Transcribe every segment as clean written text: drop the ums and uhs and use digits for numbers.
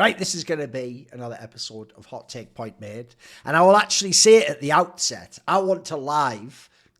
Right, this is going to be another episode of Hot Take Point Made. And I will actually say it at the outset. I want to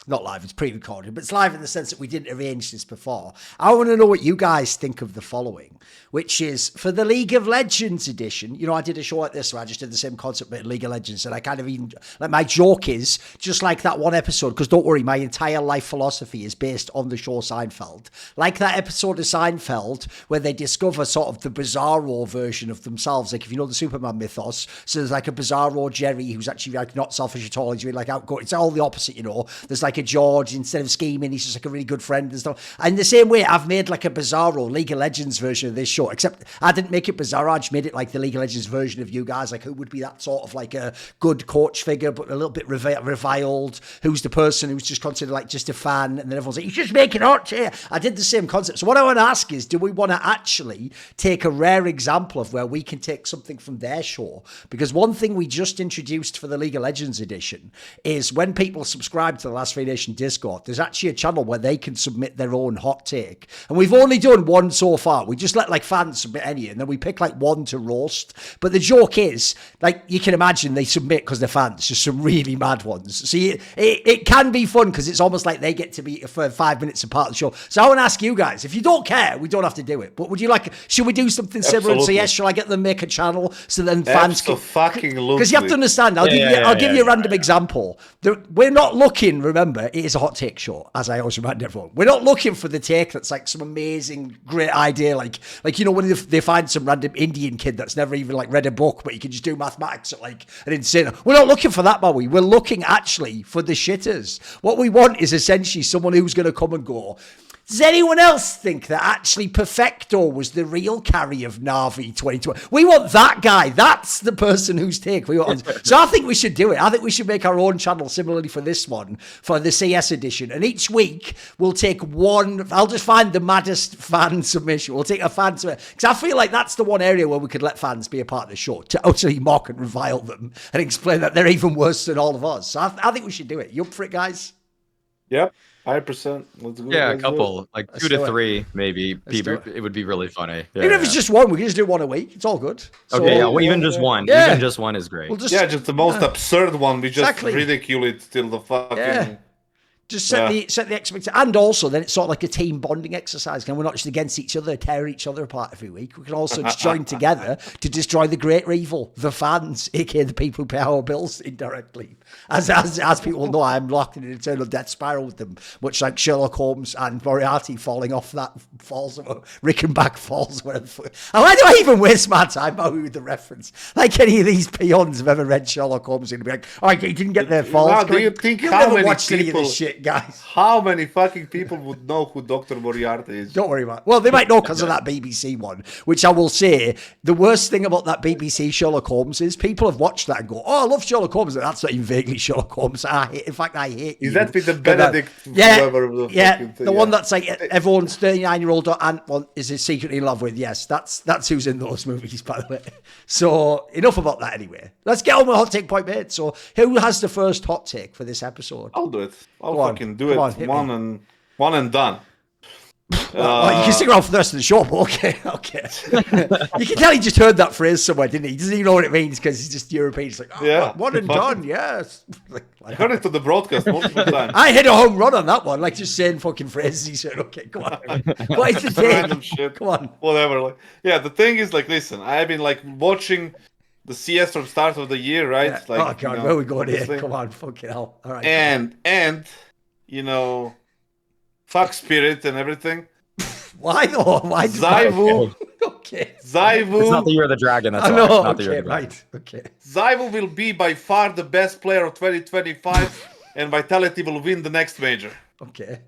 not live, it's pre-recorded, but it's live in the sense that we didn't arrange this before. I want to know what you guys think of the following, which is for the League of Legends edition. You know, I did a show like this where I just did the same concept but in League of Legends, and I kind of even, like, my joke is just like that one episode, because don't worry, my entire life philosophy is based on the show Seinfeld. Like that episode of Seinfeld where they discover sort of the Bizarro version of themselves. Like, if you know the Superman mythos, so there's like a Bizarro Jerry who's actually like not selfish at all. He's really like outgoing. It's all the opposite, you know. There's like a George, instead of scheming, he's just like a really good friend and stuff. And the same way, I've made like a Bizarro League of Legends version of this show, except I didn't make it Bizarro. I just made it like the League of Legends version of you guys. Like, who would be that sort of like a good coach figure, but a little bit reviled? Who's the person who's just considered like just a fan? And then everyone's like, he's just making hot here. I did the same concept. So what I want to ask is, do we want to actually take a rare example of where we can take something from their show? Because one thing we just introduced for the League of Legends edition is when people subscribe to the Last Free Nation Discord, there's actually a channel where they can submit their own hot take. And we've only done one so far. We just let like fans submit any, and then we pick like one to roast. But the joke is, like, you can imagine they submit because they're fans, just some really mad ones. So it can be fun because it's almost like they get to be for 5 minutes a part of the show. So I want to ask you guys, if you don't care, we don't have to do it. But would you like, should we do something similar and say, yes, shall I get them make a channel so then fans can... Because you have to understand, I'll give you a random example. We're not looking, remember, it is a hot take show, as I always remind everyone. We're not looking for the take that's like some amazing, great idea, like you know, when they find some random Indian kid that's never even like read a book, but you can just do mathematics at like an insane... We're not looking for that, are we? We're looking actually for the shitters. What we want is essentially someone who's going to come and go, does anyone else think that actually Perfecto was the real carry of Na'Vi 2020? We want that guy. That's the person whose take we want. So I think we should do it. I think we should make our own channel similarly for this one, for the CS edition. And each week we'll take one. I'll just find the maddest fan submission. We'll take a fan submission. Because I feel like that's the one area where we could let fans be a part of the show, to utterly mock and revile them and explain that they're even worse than all of us. So I think we should do it. You up for it, guys? Yep. 100%. Let's go. Yeah, a couple, like 2 to 3, maybe. It would be really funny. Yeah, even if it's just one, we can just do one a week. It's all good. So, okay, yeah, well, even just one. Yeah. Even just one is great. Just the most absurd one. We just ridicule it till the fucking... Yeah. Just set the expectation. And also, then it's sort of like a team bonding exercise. And we're not just against each other, tear each other apart every week. We can also just join together to destroy the greater evil, the fans, aka the people who pay our bills indirectly. As people know, I'm locked in an eternal death spiral with them, much like Sherlock Holmes and Moriarty falling off that Rickenback falls. Whatever. Why do I even waste my time with the reference? Like any of these peons have ever read Sherlock Holmes and be like, oh, you didn't get their falls. Now, do you think how many people... guys, how many fucking people would know who Dr. Moriarty is? Don't worry about it. Well, they might know because of that BBC one, which I will say, the worst thing about that BBC Sherlock Holmes is people have watched that and go, oh, I love Sherlock Holmes. And that's not even vaguely Sherlock Holmes. I hate Is that with the Benedict? The one that's like everyone's 39-year-old aunt is secretly in love with. Yes, that's who's in those movies, by the way. So enough about that anyway. Let's get on with hot take point made. So who has the first hot take for this episode? I'll do it. I'll fucking do it. One and done. Well, you can stick around for the rest of the show, but okay. You can tell he just heard that phrase somewhere, didn't he? He doesn't even know what it means because he's just European. He's like, one and done, yes. I heard it to the broadcast multiple times. I hit a home run on that one, like just saying fucking phrases. He said, okay, come on. What is the thing? Random shit. Come on. Whatever. Like, yeah, the thing is, like, listen, I've been like watching the CS from start of the year, right? Yeah. Like, oh god, where are we going here? Come on, fucking hell. All right. And you know, fuck Spirit and everything. Why though? Why ZywOo? Okay. ZywOo. It's not the year of the dragon. That's not the year of the dragon. Okay. ZywOo will be by far the best player of 2025, and Vitality will win the next major. Okay.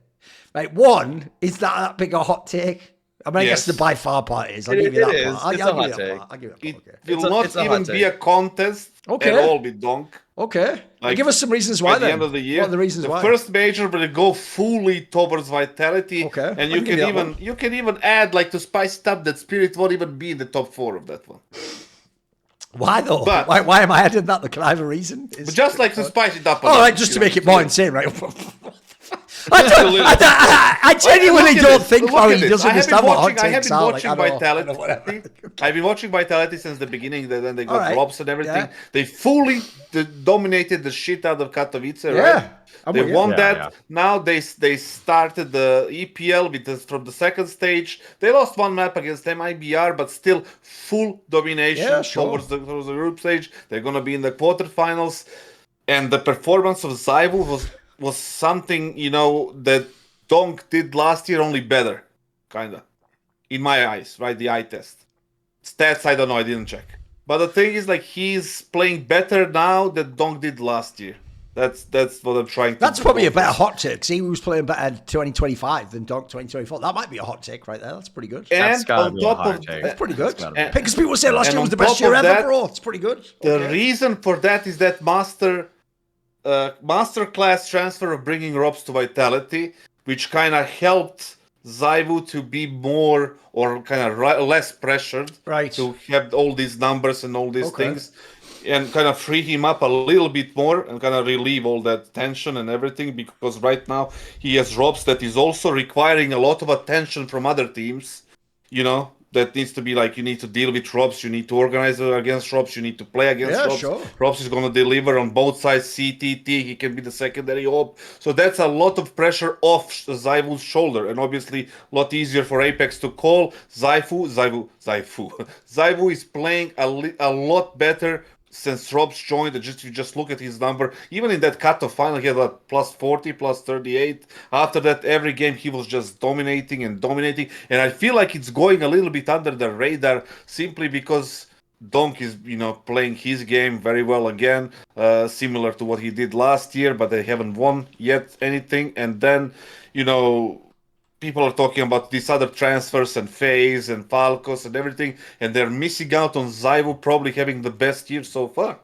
Right. One, is that big a hot take? I mean, I guess the by far part is. I'll give you that part. I'll give you that part. It will not even be a contest at all with DONK. Okay. Like, give us some reasons why then. At the end of the year. What are the reasons why? The first major will go fully towards Vitality. Okay. And you can even add, like, to spice it up, that Spirit won't even be in the top 4 of that one. Why though? But, why am I adding that? Can I have a reason? But just like to spice it up. All right, just to make it more insane, right? I genuinely don't think Barry doesn't understand what hot I have takes been are. watching Like, Vitality. I've been watching Vitality since the beginning. Then they got Alright, drops and everything. yeah. They fully dominated the shit out of Katowice, right? Yeah, I'm They with you. won Yeah, that. yeah. Now they started the EPL from the second stage. They lost one map against them IBR, but still full domination Yeah, sure. towards the group stage. They're gonna be in the quarterfinals, and the performance of ZywOo was something that DONK did last year, only better, kinda, in my eyes, right? The eye test. Stats, I don't know, I didn't check. But the thing is, like, he's playing better now than DONK did last year. That's what I'm trying to. That's probably a go better for. hot take. See who's playing better 2025 than DONK 2024. That might be a hot take right there. That's pretty good. And That's gotta on be a top hot of take. That's pretty good. That's gotta be. Because people say last and year was on the best top year of ever, that, bro. It's pretty good. The Okay. reason for that is that master class transfer of bringing Robs to Vitality, which kind of helped ZywOo to be more or kind of less pressured, Right. to have all these numbers and all these Okay. things, and kind of free him up a little bit more and kind of relieve all that tension and everything, because right now he has Robs that is also requiring a lot of attention from other teams, that needs to be like, you need to deal with Robs, you need to organize against Robs, you need to play against Yeah, Robs. sure. Robs is going to deliver on both sides, CTT, he can be the secondary op. So that's a lot of pressure off ZywOo's shoulder, and obviously a lot easier for Apex to call. ZywOo is playing a lot better since Robs joined. You just look at his number. Even in that cutoff final, he had a plus 40, plus 38. After that, every game he was just dominating. And I feel like it's going a little bit under the radar simply because DONK is, playing his game very well again, similar to what he did last year, but they haven't won yet anything. And then, people are talking about these other transfers and FaZe and Falcos and everything, and they're missing out on ZywOo probably having the best year so far.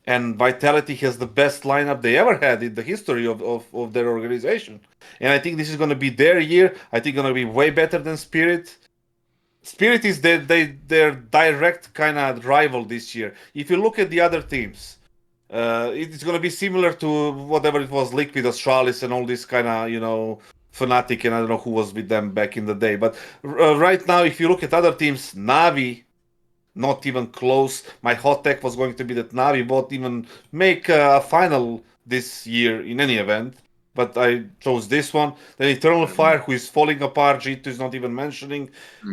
And Vitality has the best lineup they ever had in the history of their organization. And I think this is going to be their year. I think going to be way better than Spirit. Spirit is their direct kind of rival this year. If you look at the other teams, it's going to be similar to whatever it was, Liquid, Astralis, and all this kind of, Fnatic, and I don't know who was with them back in the day. But right now, if you look at other teams, Navi, not even close. My hot tech was going to be that Navi won't even make a final this year in any event. But I chose this one. Then Eternal Fire, who is falling apart. G2 is not even mentioning.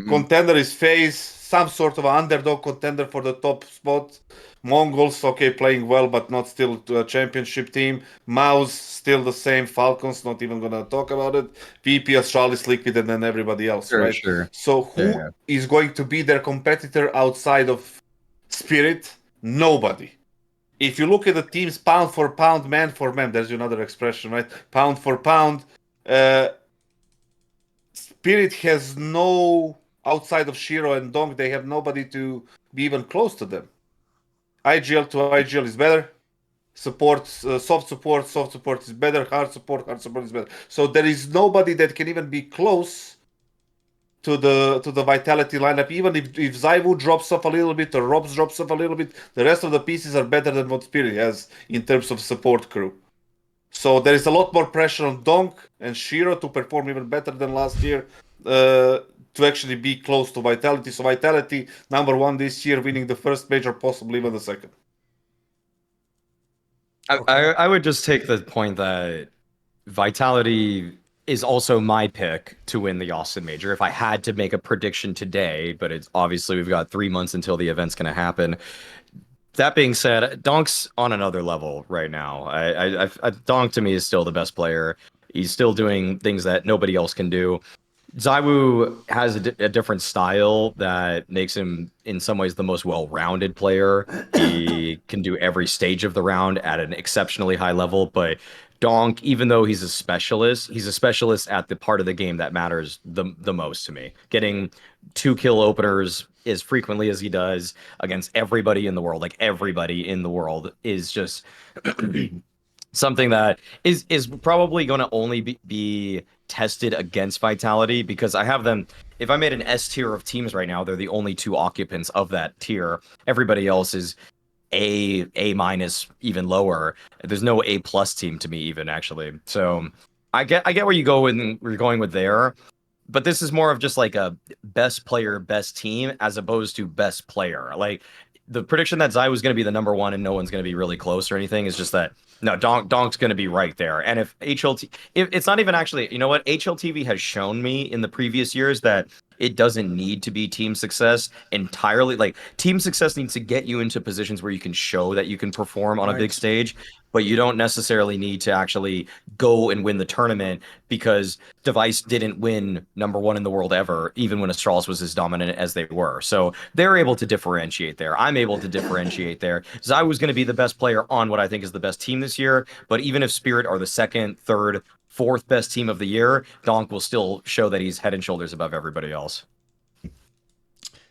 Contender is FaZe, some sort of underdog contender for the top spot. Mongols, okay, playing well, but not still to a championship team. Maus, still the same. Falcons, not even gonna talk about it. VP, Astralis, Liquid, and then everybody else, right? Sure. So who is going to be their competitor outside of Spirit? Nobody. If you look at the teams pound for pound, man for man, there's another expression, right? Pound for pound. Spirit has no, outside of Shiro and DONK, they have nobody to be even close to them. IGL to IGL is better. Soft support is better. Hard support is better. So there is nobody that can even be close to the Vitality lineup. Even if ZywOo drops off a little bit or Robs drops off a little bit, the rest of the pieces are better than what Spirit has in terms of support crew. So there is a lot more pressure on DONK and Shiro to perform even better than last year, to actually be close to Vitality. So Vitality, number one this year, winning the first major, possibly even the second. I would just take the point that Vitality is also my pick to win the Austin Major if I had to make a prediction today, but it's obviously we've got 3 months until the event's going to happen. That being said, DONK's on another level right now. DONK to me is still the best player. He's still doing things that nobody else can do. ZywOo has a different style that makes him, in some ways, the most well-rounded player. He can do every stage of the round at an exceptionally high level, but DONK, even though he's a specialist at the part of the game that matters the most to me. Getting 2-kill openers as frequently as he does against everybody in the world, like everybody in the world, is just something that is probably going to only be tested against Vitality, because I have them, if I made an S tier of teams right now, they're the only 2 occupants of that tier. Everybody else is A minus, even lower. There's no A plus team to me even, actually. So I get where you go when you're going with there, but this is more of just like a best player, best team, as opposed to best player. Like the prediction that ZywOo is going to be the number one and no one's going to be really close or anything is just that no, Donk's going to be right there. And if it's not even actually, you know what, HLTV has shown me in the previous years that it doesn't need to be team success entirely. Like team success needs to get you into positions where you can show that you can perform on a big stage, but you don't necessarily need to actually go and win the tournament because Device didn't win number one in the world ever, even when Astralis was as dominant as they were. So they're able to differentiate there. I'm able to differentiate there. ZywOo is going to be the best player on what I think is the best team this year, but even if Spirit are the second, third, fourth best team of the year, Donk will still show that he's head and shoulders above everybody else.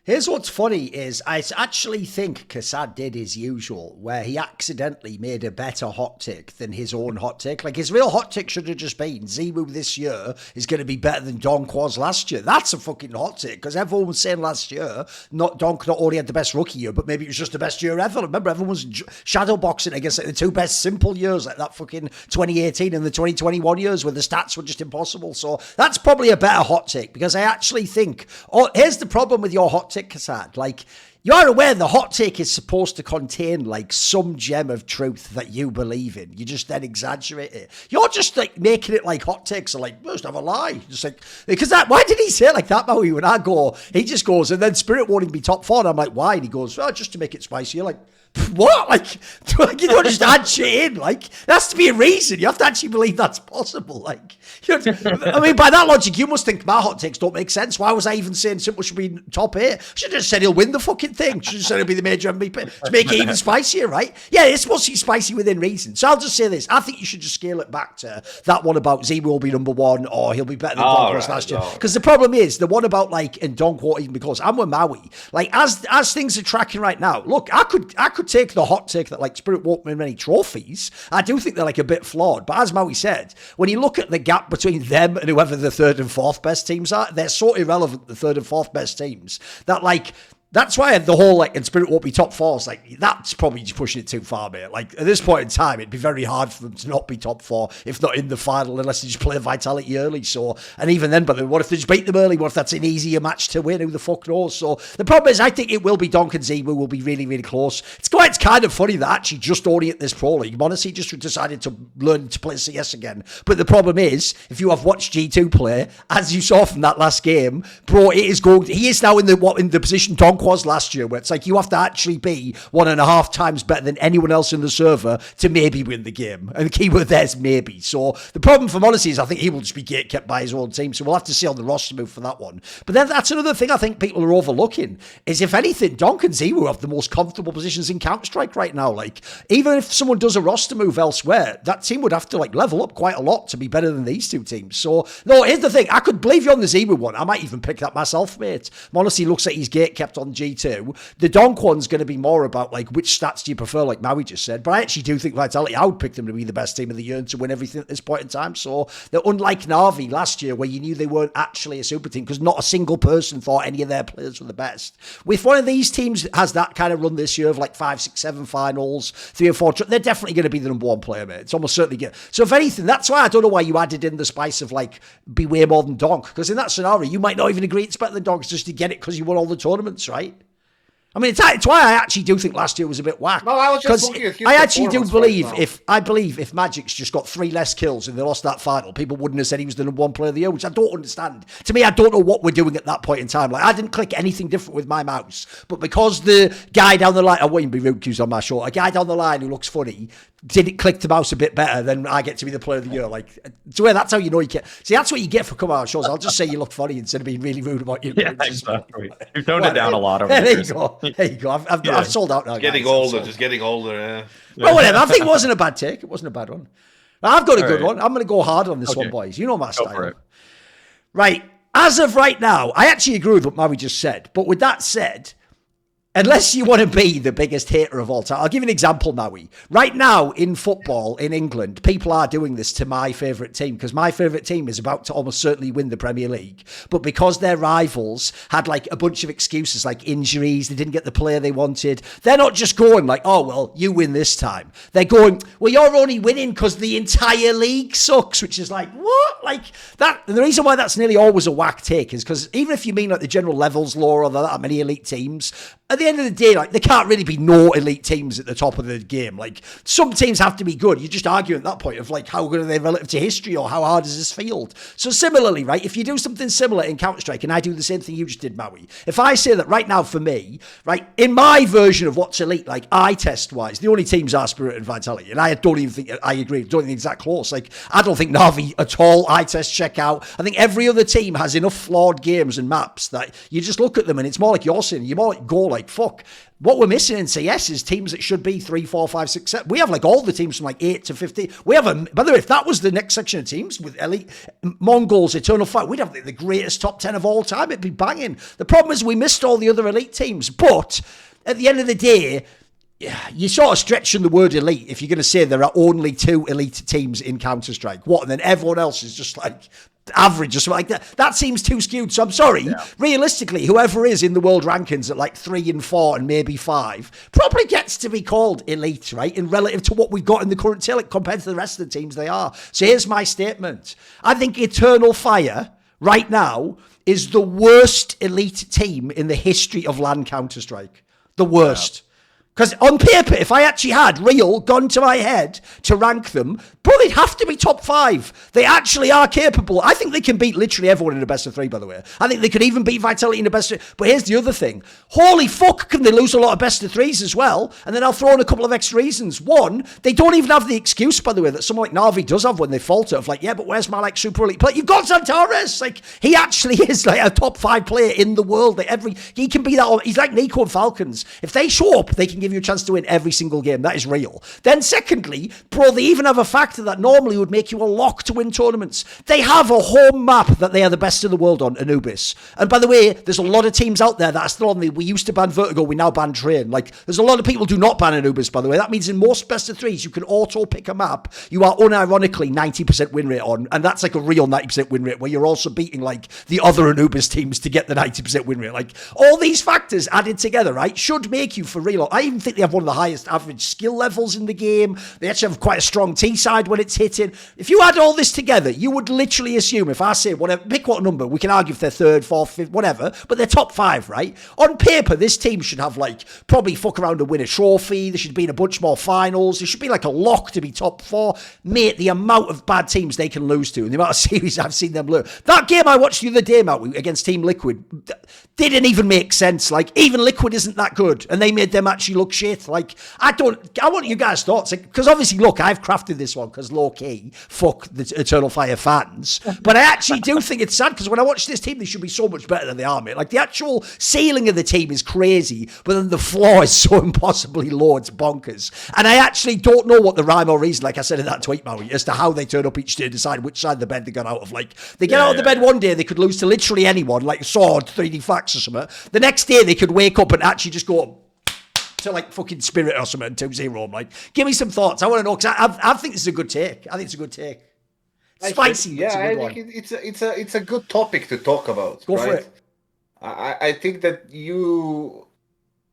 Here's what's funny is I actually think Kassad did his usual, where he accidentally made a better hot take than his own hot take. Like his real hot take should have just been ZywOo this year is going to be better than Donk was last year. That's a fucking hot take because everyone was saying last year, Donk not only had the best rookie year, but maybe it was just the best year ever. Remember, everyone was shadowboxing against like the two best simple years, like that fucking 2018 and the 2021 years where the stats were just impossible. So that's probably a better hot take because I actually think, here's the problem with your hot take, Kassad. Like, you are aware the hot take is supposed to contain like some gem of truth that you believe in. You just then exaggerate it. You're just like making it like hot takes are like, just have a lie. Just like, because that, why did he say it like that, Maui? When I go, he just goes, and then Spirit won't even be top four. And I'm like, why? And he goes, well, just to make it spicy. You're like, what? Like, you don't just add shit in. Like, there has to be a reason. You have to actually believe that's possible. Like, I mean, by that logic, you must think my hot takes don't make sense. Why was I even saying Simple should be top 8? Should have just said he'll win the fucking thing. Should have said he'll be the major MVP to make it even spicier, right? Yeah, it's supposed to be spicy within reason. So I'll just say this. I think you should just scale it back to that one about ZywOo will be number one or he'll be better than Donk was last year. Because the problem is, the one about like, and Donk won't even be close. I'm with Maui. Like, as things are tracking right now, look, I could take the hot take that like Spirit won't win many trophies. I do think they're like a bit flawed. But as Maui said, when you look at the gap between them and whoever the third and fourth best teams are, they're so irrelevant, the third and fourth best teams, that like, that's why the whole, like, and Spirit won't be top 4. It's like, that's probably just pushing it too far, mate. Like, at this point in time, it'd be very hard for them to not be top 4, if not in the final, unless they just play Vitality early. So, and even then, but what if they just beat them early? What if that's an easier match to win? Who the fuck knows? So, the problem is, I think it will be Donk and ZywOo will be really, really close. It's kind of funny that actually just only at this Pro League, Mauisnake just decided to learn to play CS again. But the problem is, if you have watched G2 play, as you saw from that last game, bro, he is now in the position Donk was last year, where it's like you have to actually be 1.5 times better than anyone else in the server to maybe win the game. And the keyword there is maybe. So the problem for Mauisnake is I think he will just be kept by his own team. So we'll have to see on the roster move for that one. But then that's another thing I think people are overlooking is, if anything, Donk and ZywOo have the most comfortable positions in Counter-Strike right now. Like, even if someone does a roster move elsewhere, that team would have to like level up quite a lot to be better than these two teams. So no, here's the thing. I could believe you on the ZywOo one. I might even pick that myself, mate. Mauisnake looks like he's gate kept on G2. The Donk one's going to be more about like which stats do you prefer, like Maui just said. But I actually do think Vitality, I would pick them to be the best team of the year and to win everything at this point in time. So they're unlike Na'Vi last year, where you knew they weren't actually a super team because not a single person thought any of their players were the best. If one of these teams has that kind of run this year of like 5, 6, 7 finals, 3 or 4, they're definitely going to be the number one player, mate. It's almost certainly good. So if anything, that's why I don't know why you added in the spice of like be way more than Donk, because in that scenario you might not even agree it's better than Donk just to get it because you won all the tournaments, right? I mean, it's why I actually do think last year was a bit whack. No, I was just looking at his I actually do believe right if Magic's just got 3 less kills and they lost that final, people wouldn't have said he was the number one player of the year, which I don't understand. To me, I don't know what we're doing at that point in time. Like, I didn't click anything different with my mouse, but because the guy down the line, I wouldn't be rude cues on my show, a guy down the line who looks funny didn't click the mouse a bit better, then I get to be the player of the year. Like, so that's how you know you get. See, that's what you get for coming out on shows. I'll just say you look funny instead of being really rude about you. Yeah, exactly. You've toned it down a lot over there. There you go. There you go. I've sold out now. Getting older, just getting older. Yeah. Well, whatever. I think it wasn't a bad take. It wasn't a bad one. I've got a good one. I'm going to go hard on this one, boys. You know my style. Right. As of right now, I actually agree with what Maui just said. But with that said, unless you want to be the biggest hater of all time, I'll give you an example, Maui. Right now in football in England, people are doing this to my favourite team because my favourite team is about to almost certainly win the Premier League. But because their rivals had like a bunch of excuses like injuries, they didn't get the player they wanted, they're not just going like, oh, well, you win this time. They're going, well, you're only winning because the entire league sucks, which is like, what? Like that. And the reason why that's nearly always a whack take is because even if you mean like the general levels law or that many elite teams, at the end of the day, like there can't really be no elite teams at the top of the game. Like some teams have to be good. You just argue at that point of like how good are they relative to history or how hard is this field. So similarly, right, if you do something similar in Counter-Strike and I do the same thing you just did, Maui, if I say that right now for me, right, in my version of what's elite, like eye test wise, the only teams are Spirit and Vitality. And I don't even think, I agree, don't think exact close. Like I don't think Na'Vi at all eye test check out. I think every other team has enough flawed games and maps that you just look at them and it's more like you're saying, you more like go like, fuck, what we're missing in CS is teams that should be 3, 4, 5, 6, 7. We have like all the teams from like 8 to 15. We have by the way, if that was the next section of teams with elite Mongols, Eternal Fire, we'd have the greatest top 10 of all time. It'd be banging. The problem is we missed all the other elite teams. But at the end of the day, you're sort of stretching the word elite if you're going to say there are only 2 elite teams in Counter-Strike. What? And then everyone else is just like average or something like that. That seems too skewed. So I'm sorry. Yeah. Realistically, whoever is in the world rankings at like 3 and 4 and maybe 5 probably gets to be called elite, right? In relative to what we've got in the current tier compared to the rest of the teams they are. So here's my statement. I think Eternal Fire right now is the worst elite team in the history of LAN Counter-Strike. The worst. Yeah. Because on paper, if I actually had real gun to my head to rank them, bro, they'd have to be top 5. They actually are capable. I think they can beat literally everyone in a best of 3, by the way. I think they could even beat Vitality in a best of 3. But here's the other thing. Holy fuck, can they lose a lot of best of 3s as well? And then I'll throw in a couple of extra reasons. One, they don't even have the excuse, by the way, that someone like Na'Vi does have when they falter of like, yeah, but where's my like super elite player? You've got Xantares. Like, he actually is like a top 5 player in the world. Like, he can be that. He's like Nico and Falcons. If they show up, they can give you a chance to win every single game. That is real. Then secondly, bro, they even have a factor that normally would make you a lock to win tournaments. They have a home map that they are the best in the world on, Anubis. And by the way, there's a lot of teams out there that are still on we used to ban Vertigo, we now ban Train. Like, there's a lot of people who do not ban Anubis, by the way. That means in most best of 3s, you can auto pick a map you are unironically 90% win rate on, and that's like a real 90% win rate where you're also beating like the other Anubis teams to get the 90% win rate. Like, all these factors added together, right, should make you for real. I even think they have one of the highest average skill levels in the game. They actually have quite a strong T side when it's hitting. If you add all this together, you would literally assume, if I say whatever, pick what number, we can argue if they're 3rd, 4th, 5th, whatever, but they're top 5, right? On paper, this team should have like probably fuck around and win a trophy. They should be in a bunch more finals. They should be like a lock to be top 4. Mate, the amount of bad teams they can lose to and the amount of series I've seen them lose. That game I watched the other day, Matt, against Team Liquid, didn't even make sense. Like, even Liquid isn't that good, and they made them actually look shit. Like, I want you guys' thoughts, because obviously, look, I've crafted this one because low-key, fuck the Eternal Fire fans, but I actually do think it's sad, because when I watch this team, they should be so much better than they are, mate. Like, the actual ceiling of the team is crazy, but then the floor is so impossibly low, it's bonkers. And I actually don't know what the rhyme or reason, like I said in that tweet, Maui, as to how they turn up each day and decide which side of the bed they got out of. Like, they get out of the bed one day, they could lose to literally anyone, like Sword, 3D Facts or something. The next day, they could wake up and actually just go to like fucking Spirit or something, 2-0. Like, give me some thoughts. I want to know, because I think this is a good take. I think it's a good take. Spicy. I think it's a good topic to talk about. Go for it. I think that you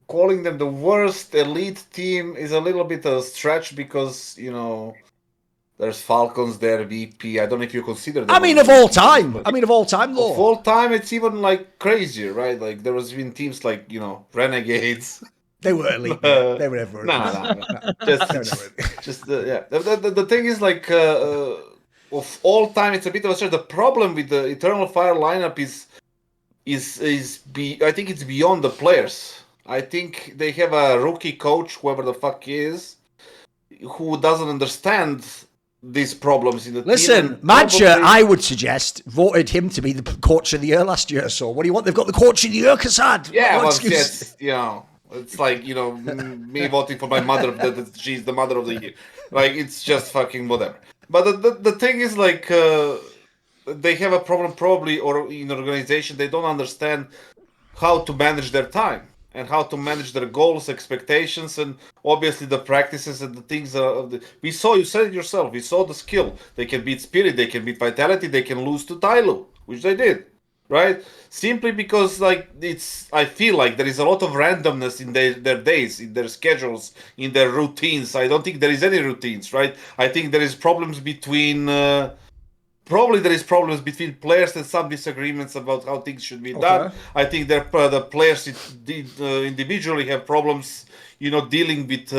calling them the worst elite team is a little bit of a stretch, because, you know, there's Falcons there, VP. I don't know if you consider them. I mean, of all time. Though. Of all time, it's even like crazier, right? Like, there was even teams like, you know, Renegades. They were elite. They were ever. No. The thing is, like, of all time, it's a bit of a stretch. The problem with the Eternal Fire lineup I think it's beyond the players. I think they have a rookie coach, whoever the fuck he is, who doesn't understand these problems in the team. Listen, Madja, I would suggest, voted him to be the coach of the year last year. So what do you want? They've got the coach of the year, Kassad. Yeah, well, yes, you know, it's like, you know, me voting for my mother, that she's the mother of the year. Like, it's just fucking whatever. But the thing is, like, they have a problem probably, or in the organization, they don't understand how to manage their time. and how to manage their goals, expectations, and obviously the practices and the things. We saw, you said it yourself, we saw the skill. They can beat Spirit, they can beat Vitality, they can lose to Tyloo, which they did, right? Simply because, like, I feel like there is a lot of randomness in their days, in their schedules, in their routines. I don't think there is any routines, right? I think there is problems between... Probably there is problems between players and some disagreements about how things should be done. I think the players individually have problems, dealing with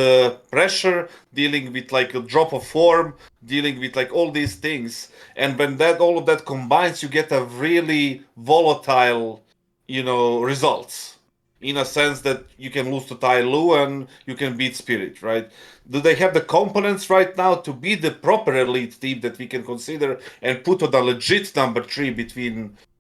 pressure, dealing with like a drop of form, dealing with like all these things. And when all of that combines, you get a really volatile, results. In a sense that you can lose to Tyloo and you can beat Spirit, right? Do they have the components right now to be the proper elite team that we can consider and put on a legit number 3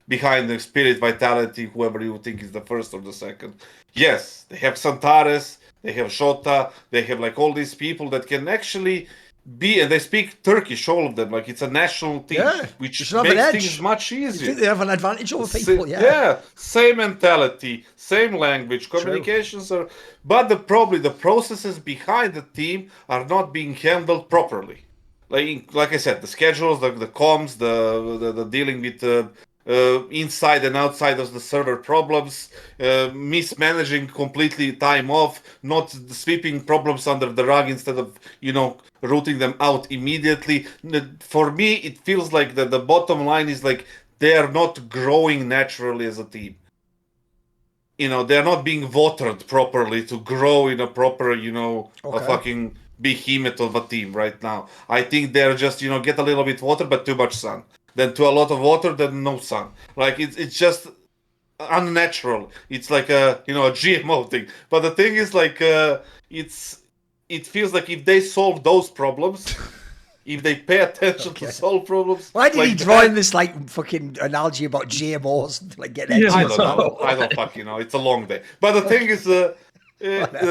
behind the Spirit, Vitality, whoever you think is the first or the second? Yes, they have Santares, they have Shota, they have like all these people that can actually be, and they speak Turkish, all of them, like it's a national team, which makes things much easier. You think they have an advantage over people? Yeah, same mentality, same language, communications are, but the processes behind the team are not being handled properly. Like I said, the schedules, the comms, the dealing with inside and outside of the server problems, mismanaging completely time off, not sweeping problems under the rug instead of, rooting them out immediately. For me, it feels like the bottom line is like they are not growing naturally as a team. They're not being watered properly to grow in a proper, a fucking behemoth of a team right now. I think they're just, get a little bit water, but too much sun. Then to a lot of water, then no sun. Like it's just unnatural. It's like a GMO thing. But the thing is like it feels like if they solve those problems, if they pay attention to solve problems. Why did he draw in this like fucking analogy about GMOs and like get into I don't know. I don't fucking know. It's a long day. But the thing is the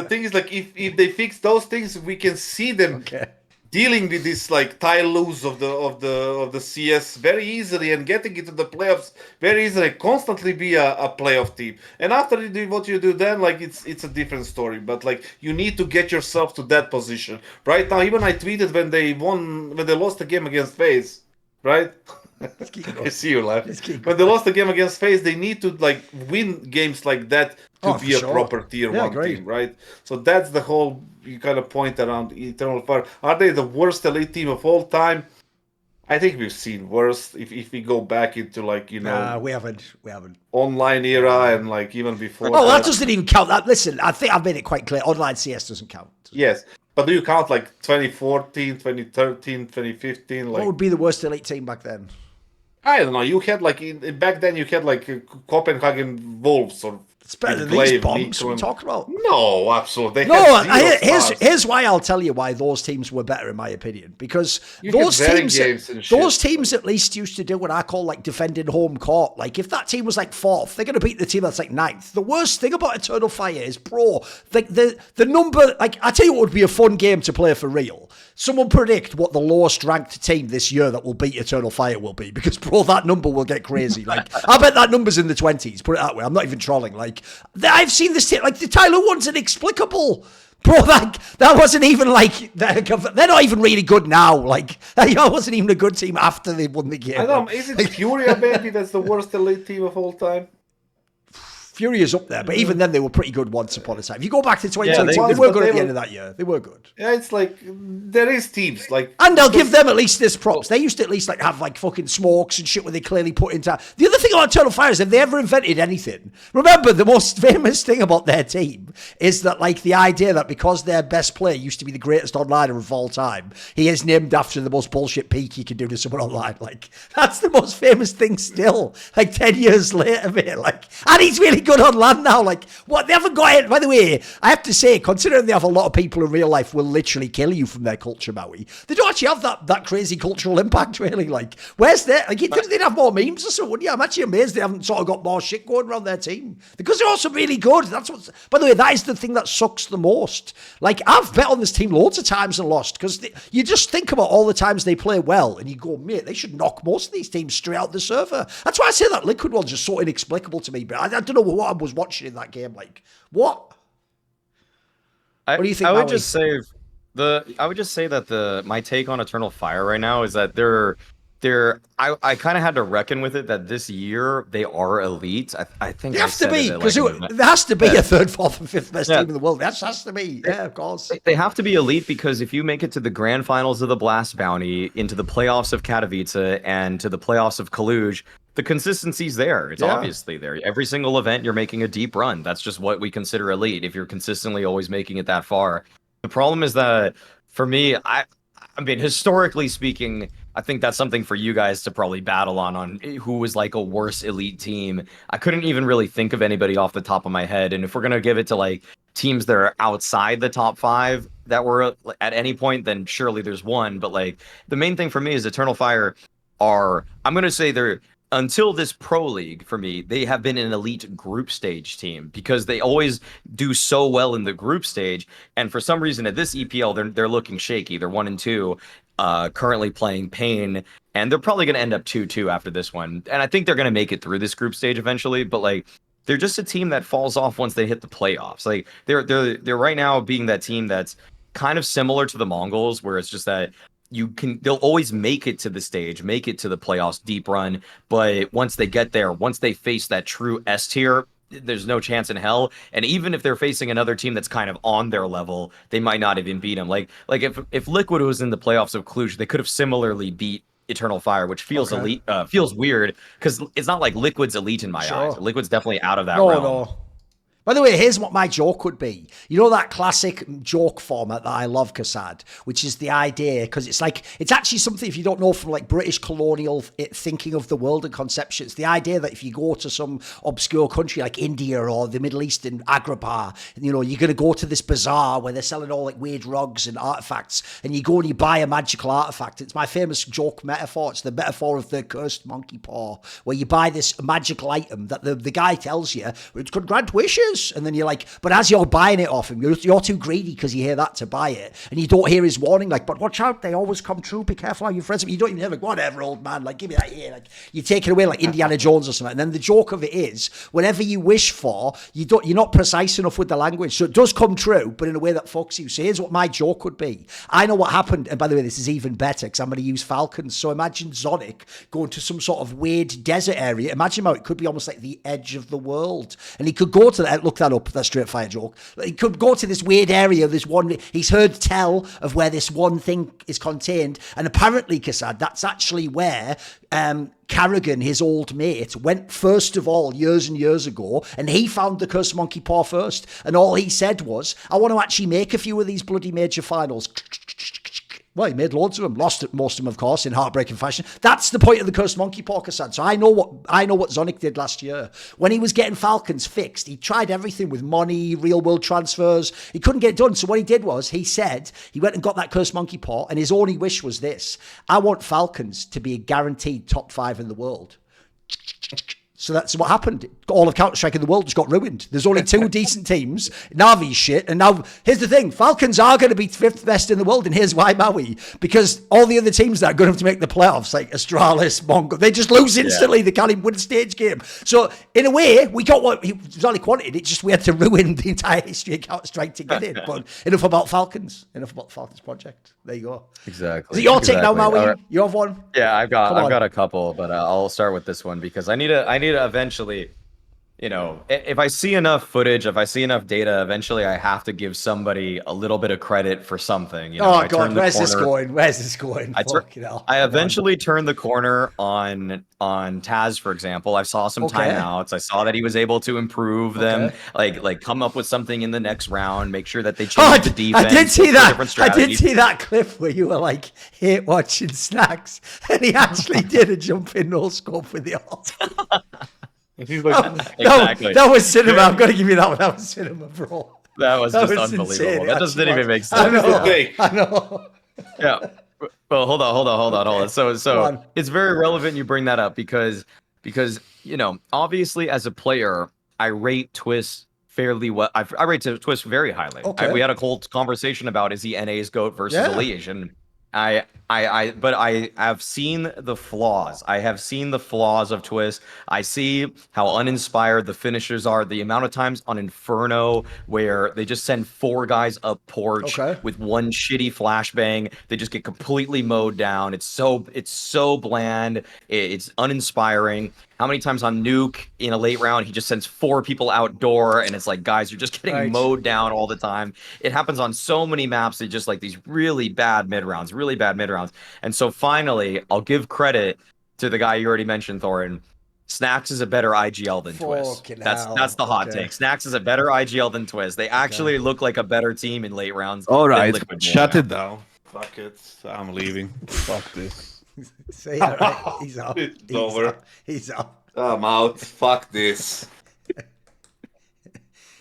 thing is like if they fix those things, we can see them dealing with this like Tyloos of the CS very easily and getting into the playoffs very easily, constantly be a playoff team. And after you do what you do then, like it's a different story. But like you need to get yourself to that position. Right now, even I tweeted when they lost the game against FaZe, right? I see you laughing. When they lost the game against FaZe, they need to like win games like that to be a proper tier 1 team, right? So that's the whole kind of point around Eternal Fire. Are they the worst elite team of all time? I think we've seen worse if we go back into like we haven't online era and like even before. Oh, that doesn't even count. That listen, I think I've made it quite clear. Online CS doesn't count. Yes. But do you count like 2014, 2013, 2015? Like, what would be the worst elite team back then? I don't know. You had like back then you had like Copenhagen Wolves or it's better than these bombs we're talking about. No, absolutely. Here's why I'll tell you why those teams were better in my opinion. Because those teams at least used to do what I call like defending home court. Like if that team was like 4th, they're going to beat the team that's like 9th. The worst thing about Eternal Fire is, bro, the number, like I tell you what would be a fun game to play for real. Someone predict what the lowest ranked team this year that will beat Eternal Fire will be, because bro, that number will get crazy. Like I bet that number's in the 20s. Put it that way. I'm not even trolling. Like I've seen this team. Like the Tyloo one's inexplicable, bro. That wasn't even like they're not even really good now. Like that wasn't even a good team after they won the game. I don't know. Is it Furia maybe that's the worst elite team of all time? Furia's up there, but even then they were pretty good once upon a time. If you go back to 2022, they were good at the end of that year. They were good. Yeah, it's like there is teams like, and I'll give them at least this props. They used to at least like have like fucking smokes and shit where they clearly put into. The other thing about Eternal Fire is if they ever invented anything, remember the most famous thing about their team is that like the idea that because their best player used to be the greatest onliner of all time, he is named after the most bullshit peak you can do to someone online. Like that's the most famous thing still. Like 10 years later, mate. Like, and he's really good on land now. Like, what, they haven't got it. By the way, I have to say, considering they have a lot of people in real life will literally kill you from their culture, Maui, they don't actually have that crazy cultural impact, really. Like, where's their, like, you'd think they'd have more memes or something, wouldn't you? I'm actually amazed they haven't sort of got more shit going around their team, because they're also really good. That's what's, by the way, that is the thing that sucks the most. Like, I've bet on this team loads of times and lost, because you just think about all the times they play well, and you go, mate, they should knock most of these teams straight out the server. That's why I say that Liquid one's just so inexplicable to me, but I don't know what I was watching in that game. Like, what? What do you think, I would Maui? just say I would just say that my take on Eternal Fire right now is that I kind of had to reckon with it that this year they are elite. I think They I have to said be, it at, because like, there has to be a third, fourth, and fifth best Yeah. team in the world. That has to be. Yeah, of course. They have to be elite because if you make it to the grand finals of the Blast Bounty, into the playoffs of Katowice, and to the playoffs of Kaluj, the consistency's there. It's obviously there. Every single event, you're making a deep run. That's just what we consider elite, if you're consistently always making it that far. The problem is that, for me, I mean, historically speaking, I think that's something for you guys to probably battle on who was like a worse elite team. I couldn't even really think of anybody off the top of my head. And if we're going to give it to like teams that are outside the top 5 that were at any point, then surely there's one. But like the main thing for me is Eternal Fire I'm going to say they're, until this pro league, for me, they have been an elite group stage team because they always do so well in the group stage. And for some reason at this EPL, they're looking shaky. They're 1-2, currently playing Pain, and they're probably going to end up 2-2 after this one. And I think they're going to make it through this group stage eventually. But like, they're just a team that falls off once they hit the playoffs. Like they're right now being that team that's kind of similar to the Mongols, where it's just that they'll always make it to the stage, make it to the playoffs, deep run. But once they get there, once they face that true S tier, there's no chance in hell. And even if they're facing another team that's kind of on their level, they might not even beat them. Like if Liquid was in the playoffs of Cluj, they could have similarly beat Eternal Fire, which feels elite, feels weird because it's not like Liquid's elite in my eyes. Liquid's definitely out of that realm. No. By the way, here's what my joke would be. You know that classic joke format that I love, kassad, which is the idea, because it's actually something, if you don't know, from like British colonial thinking of the world and conception. It's the idea that if you go to some obscure country like India or the Middle East in Agrabah, you know, you're going to go to this bazaar where they're selling all like weird rugs and artifacts, and you go and you buy a magical artifact. It's my famous joke metaphor. It's the metaphor of the cursed monkey paw, where you buy this magical item that the guy tells you, it could grant wishes. And then you're like, but as you're buying it off him, you're too greedy because you hear that to buy it. And you don't hear his warning, like, but watch out, they always come true. Be careful how you friends. You don't even hear, like, whatever, old man, like, give me that here. Like, you take it away like Indiana Jones or something. And then the joke of it is, whatever you wish for, you're not precise enough with the language. So it does come true, but in a way that fucks you. So here's what my joke would be. I know what happened. And by the way, this is even better because I'm going to use Falcons. So imagine Zonic going to some sort of weird desert area. Imagine how it could be almost like the edge of the world. And he could go to that, look that up, that's straight fire joke. He could go to this weird area, he's heard tell of where this one thing is contained. And apparently, kassad, that's actually where Carrigan, his old mate, went first of all years and years ago, and he found the cursed monkey paw first. And all he said was, I want to actually make a few of these bloody major finals. Well, he made loads of them, lost most of them, of course, in heartbreaking fashion. That's the point of the cursed monkey paw, kassad. So I know what Zonic did last year. When he was getting Falcons fixed, he tried everything with money, real world transfers. He couldn't get it done. So what he did was, he said, he went and got that cursed monkey paw, and his only wish was this: I want Falcons to be a guaranteed top 5 in the world. So that's what happened. All of Counter-Strike in the world just got ruined. There's only 2 decent teams. Navi's shit. And now, here's the thing. Falcons are going to be 5th best in the world. And here's why, Maui. Because all the other teams that are going to have to make the playoffs, like Astralis, Mongo, they just lose instantly. Yeah. They can't even win a stage game. So, in a way, we got what he was only wanted. It's just we had to ruin the entire history of Counter-Strike to get in. But enough about Falcons. Enough about the Falcons project. There you go. Exactly. Is it your take now, Maui? Right. You have one? Yeah, I've got a couple, but I'll start with this one because I need to eventually, you know, if I see enough footage, if I see enough data, eventually I have to give somebody a little bit of credit for something. You know, oh God, where's this going? Where's this going? I eventually turned the corner on Taz, for example. I saw some timeouts. I saw that he was able to improve them, like come up with something in the next round, make sure that they changed the defense. I did see that. I did see that clip where you were like hate watching Snax, and he actually did a jump in no scope with the ult. Exactly. That was cinema. I'm going to give you that one. That was cinema, bro. That was just unbelievable. Insane. That just didn't even make sense. I know. Yeah. Well, hold on. So it's very relevant you bring that up because you know, obviously as a player, I rate Twistzz fairly well. I rate Twistzz very highly. We had a whole conversation about is he NA's GOAT versus Elige, and But I have seen the flaws. I have seen the flaws of Twistzz. I see how uninspired the finishers are. The amount of times on Inferno where they just send 4 guys up porch with one shitty flashbang, they just get completely mowed down. It's so bland. It's uninspiring. How many times on Nuke in a late round he just sends 4 people outdoor and it's like, guys, you're just getting mowed down all the time. It happens on so many maps. They just like these really bad mid rounds. And so finally, I'll give credit to the guy you already mentioned, Thorin. Snax is a better IGL than Twistzz. That's the hot take. Snax is a better IGL than Twistzz. They actually look like a better team in late rounds. All right, shut it down. Fuck it. I'm leaving. Fuck this. See, all right. He's out. It's over. He's out. I'm out. Fuck this.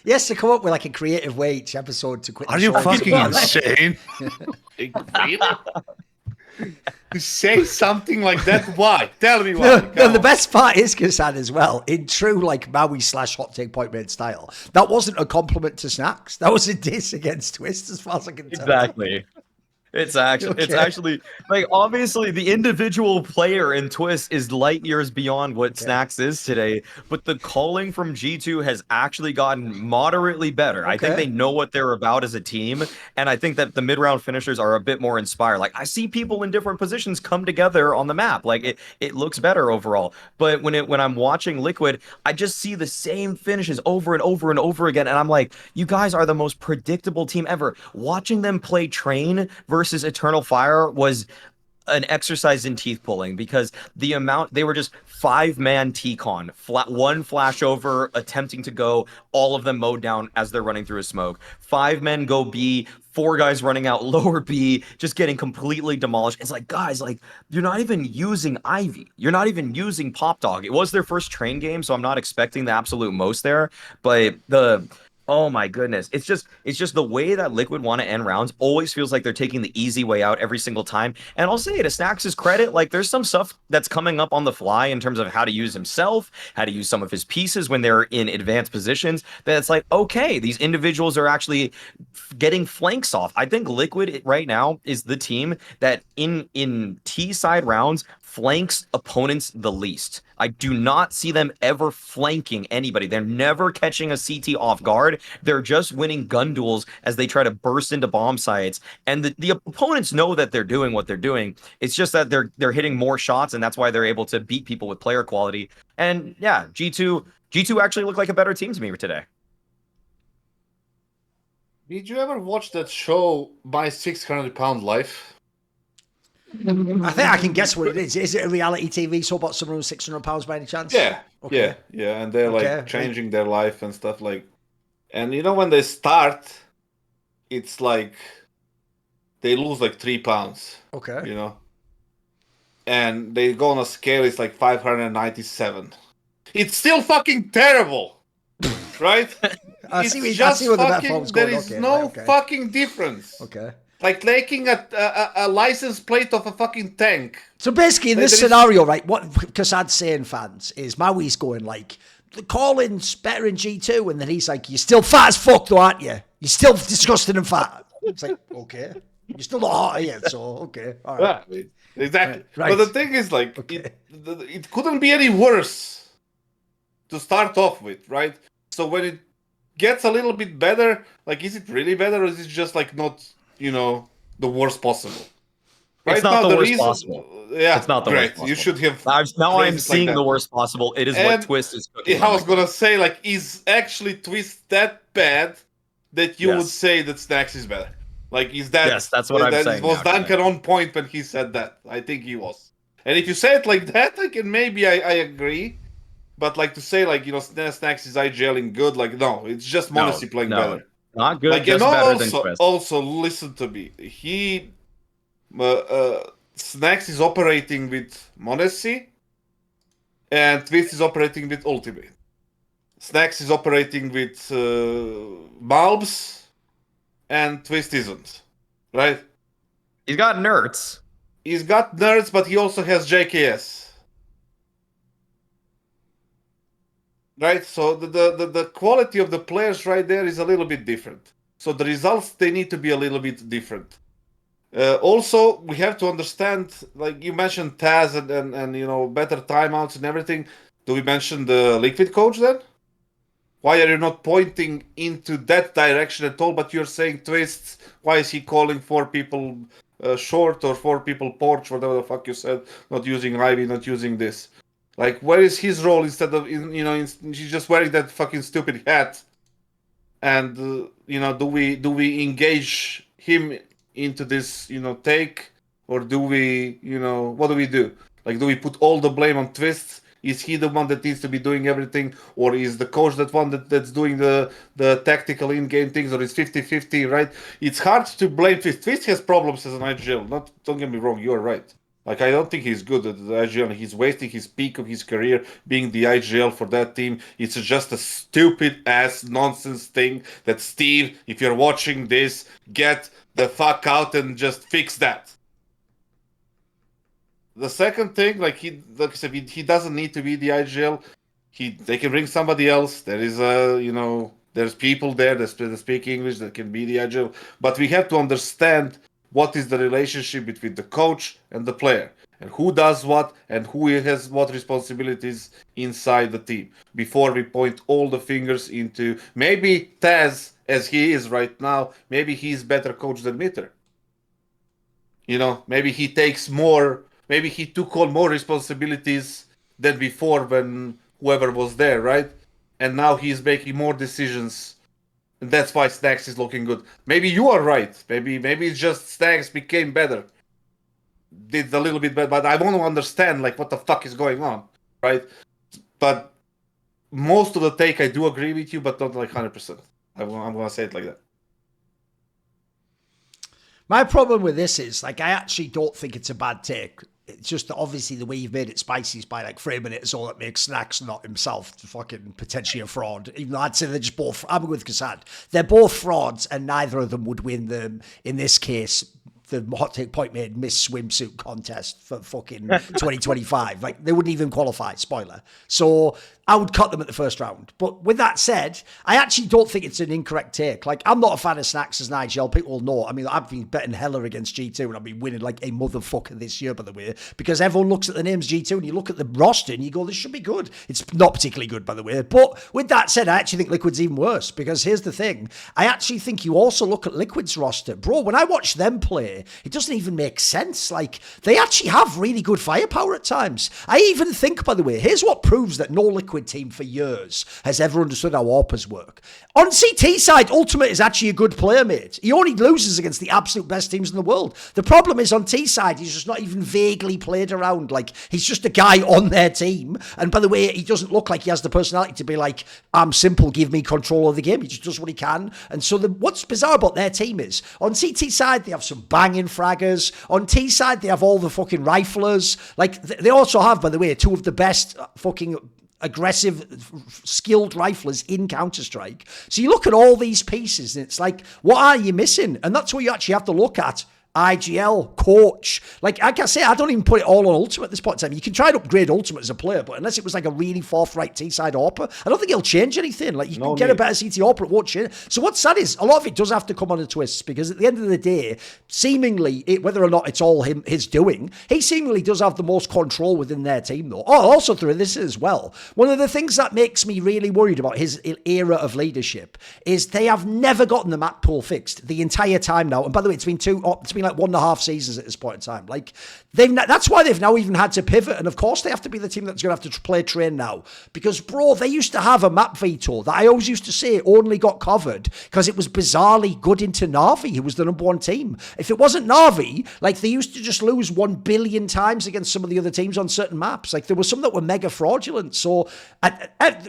He has to come up with like a creative way each episode to quit. Are you fucking insane? Really? To say something like that? Why? Tell me why. No, the best part is, kassad, as well, in true like Maui / hot take point made style, that wasn't a compliment to Snax. That was a diss against Twistzz, as far as I can tell. Exactly. It's actually like, obviously the individual player in Twistzz is light years beyond what Snax is today, but the calling from G2 has actually gotten moderately better. I think they know what they're about as a team, and I think that the mid-round finishers are a bit more inspired. Like, I see people in different positions come together on the map. Like, it looks better overall. But when I'm watching Liquid, I just see the same finishes over and over and over again, and I'm like, you guys are the most predictable team ever. Watching them play Train versus Eternal Fire was an exercise in teeth pulling, because the amount they were just 5-man T-con, one flashover attempting to go, all of them mowed down as they're running through a smoke. 5 men go B, 4 guys running out lower B, just getting completely demolished. It's like, guys, like, you're not even using Ivy. You're not even using Pop Dog. It was their first Train game, so I'm not expecting the absolute most there, but oh my goodness. It's just the way that Liquid want to end rounds always feels like they're taking the easy way out every single time. And I'll say, to Snax's credit, like, there's some stuff that's coming up on the fly in terms of how to use himself, how to use some of his pieces when they're in advanced positions, that it's like, okay, these individuals are actually getting flanks off. I think Liquid right now is the team that in T-side rounds flanks opponents the least. I do not see them ever flanking anybody. They're never catching a CT off guard. They're just winning gun duels as they try to burst into bomb sites. And the opponents know that they're doing what they're doing. It's just that they're hitting more shots, and that's why they're able to beat people with player quality. And yeah, G2 actually looked like a better team to me today. Did you ever watch that show, My 600-Pound Life? I think I can guess what it is. Is it a reality TV show about someone who's 600 pounds by any chance? Yeah, yeah, and they're like changing their life and stuff like. And you know, when they start, it's like they lose like 3 pounds. Okay. You know, and they go on a scale. It's like 597. It's still fucking terrible, right? I see where the platform's going. There is no fucking difference. Okay. Like taking a license plate of a fucking tank. So basically, in this scenario, right, what kassad's saying, fans, is Maui's going like, the calling's better in G2, and then he's like, you're still fat as fuck though, aren't you? You're still disgusting and fat. It's like, okay. You're still not hot, are you? So, okay. All right. Yeah, exactly. Right. But the thing is, like, it couldn't be any worse to start off with, right? So when it gets a little bit better, like, is it really better, or is it just like not, you know, the worst possible? Right? It's not the worst possible. Yeah, it's not the worst possible. You should have. Now I'm seeing the worst possible. It is what Twistzz is cooking. I was gonna say, like, is actually Twistzz that bad that you would say that Snax is better? Like, is that? Yes, that's what I'm saying. Was Duncan on point when he said that? I think he was. And if you say it like that, I agree. But like to say, like, you know, Snax is IGLing good, like, no, it's just Mauisnake playing better. Not good, like, just better than Twistzz. Also, listen to me. Snax is operating with Mauisnake, and Twistzz is operating with Ultimate. Snax is operating with Malbs, and Twistzz isn't. Right? He's got nerds. He's got nerds, but he also has JKS. Right? So the quality of the players right there is a little bit different. So the results, they need to be a little bit different. Also, we have to understand, like you mentioned, Taz and you know, better timeouts and everything. Do we mention the Liquid coach then? Why are you not pointing into that direction at all? But you're saying Twistzz. Why is he calling 4 people short or 4 people porch, whatever the fuck you said? Not using Ivy, not using this. Like, where is his role instead of he's just wearing that fucking stupid hat? And you know, do we engage him into this, you know, take, or do we, you know, what do we do? Like, do we put all the blame on Twistzz? Is he the one that needs to be doing everything, or is the coach that one that's doing the tactical in-game things, or is 50-50, right? It's hard to blame Twistzz. Twistzz has problems as an IGL. Don't get me wrong, you're right. Like, I don't think he's good at the IGL. He's wasting his peak of his career being the IGL for that team. It's just a stupid-ass nonsense thing that, Steve, if you're watching this, get the fuck out and just fix that. The second thing, like I said, he doesn't need to be the IGL. They can bring somebody else. There is there's people there that speak English that can be the IGL. But we have to understand what is the relationship between the coach and the player, and who does what, and who has what responsibilities inside the team, before we point all the fingers into maybe Taz, as he is right now, maybe he's better coach than Mitter. You know, maybe he takes more, maybe he took on more responsibilities than before when whoever was there, right? And now he's making more decisions. And that's why Snax is looking good. Maybe you are right. Maybe it's just Snax became better. Did a little bit better, but I want to understand like what the fuck is going on, right? But most of the take I do agree with you, but not like 100%. I'm gonna say it like that. My problem with this is, like, I actually don't think it's a bad take. It's just that obviously the way you've made it spicy is by like framing it as all that makes Snax not himself fucking potentially a fraud. Even though I'd say they're just both, I'm with kassad. They're both frauds and neither of them would win them, in this case, the hot take point made Miss Swimsuit contest for fucking 2025. Like, they wouldn't even qualify, spoiler. So I would cut them at the first round. But with that said, I actually don't think it's an incorrect take. Like, I'm not a fan of Snax as an IGL. People know. I mean, I've been betting hella against G2 and I've been winning like a motherfucker this year, by the way, because everyone looks at the names G2 and you look at the roster and you go, this should be good. It's not particularly good, by the way. But with that said, I actually think Liquid's even worse, because here's the thing. I actually think you also look at Liquid's roster. Bro, when I watch them play, it doesn't even make sense. Like, they actually have really good firepower at times. I even think, by the way, here's what proves that no Liquid team for years has ever understood how AWPers work. On CT side, Ultimate is actually a good player, mate. He only loses against the absolute best teams in the world. The problem is on T side, he's just not even vaguely played around. Like, he's just a guy on their team. And by the way, he doesn't look like he has the personality to be like, I'm simple, give me control of the game. He just does what he can. And so what's bizarre about their team is, on CT side, they have some banging fraggers. On T side, they have all the fucking riflers. Like, they also have, by the way, two of the best fucking aggressive, skilled riflers in Counter-Strike. So you look at all these pieces and it's like, what are you missing? And that's what you actually have to look at. IGL, coach. Like I say, I don't even put it all on Ultimate at this point in time. You can try and upgrade Ultimate as a player, but unless it was like a really forthright T-side AWPer, I don't think it'll change anything. Like, you can get a better CT AWPer, it won't change. So what's sad is, a lot of it does have to come on the Twistzz, because at the end of the day, seemingly, whether or not it's all his doing, he seemingly does have the most control within their team, though. Oh, also through this as well, one of the things that makes me really worried about his era of leadership is they have never gotten the map pool fixed the entire time now. And by the way, it's been like 1.5 seasons at this point in time. Like, that's why they've now even had to pivot. And of course, they have to be the team that's going to have to play train now. Because, bro, they used to have a map veto that I always used to say only got covered because it was bizarrely good into Na'Vi, who was the number one team. If it wasn't Na'Vi, like, they used to just lose 1 billion times against some of the other teams on certain maps. Like, there were some that were mega fraudulent. So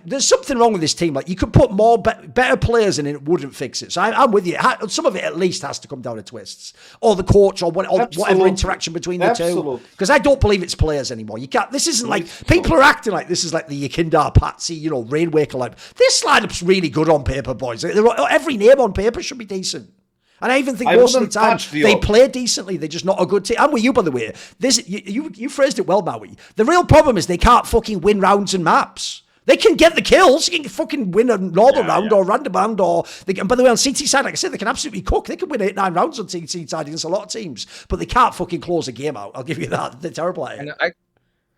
there's something wrong with this team. Like, you could put more better players in and it wouldn't fix it. So I'm with you. Some of it at least has to come down to Twistzz or the coach or whatever interaction between the two. Because I don't believe it's players anymore. You can't. This isn't like people are acting like this is like the Yakindar, Patsy, Rainwaker line. This lineup's really good on paper, boys. Every name on paper should be decent. And I even think most of the time they play decently. They're just not a good team. I'm with you, by the way. You phrased it well, Maui. The real problem is they can't fucking win rounds and maps. They can get the kills. You can fucking win a normal round or random round. And by the way, on CT side, like I said, they can absolutely cook. They can win 8-9 rounds on CT side against a lot of teams, but they can't fucking close a game out. I'll give you that. They're terrible at it. And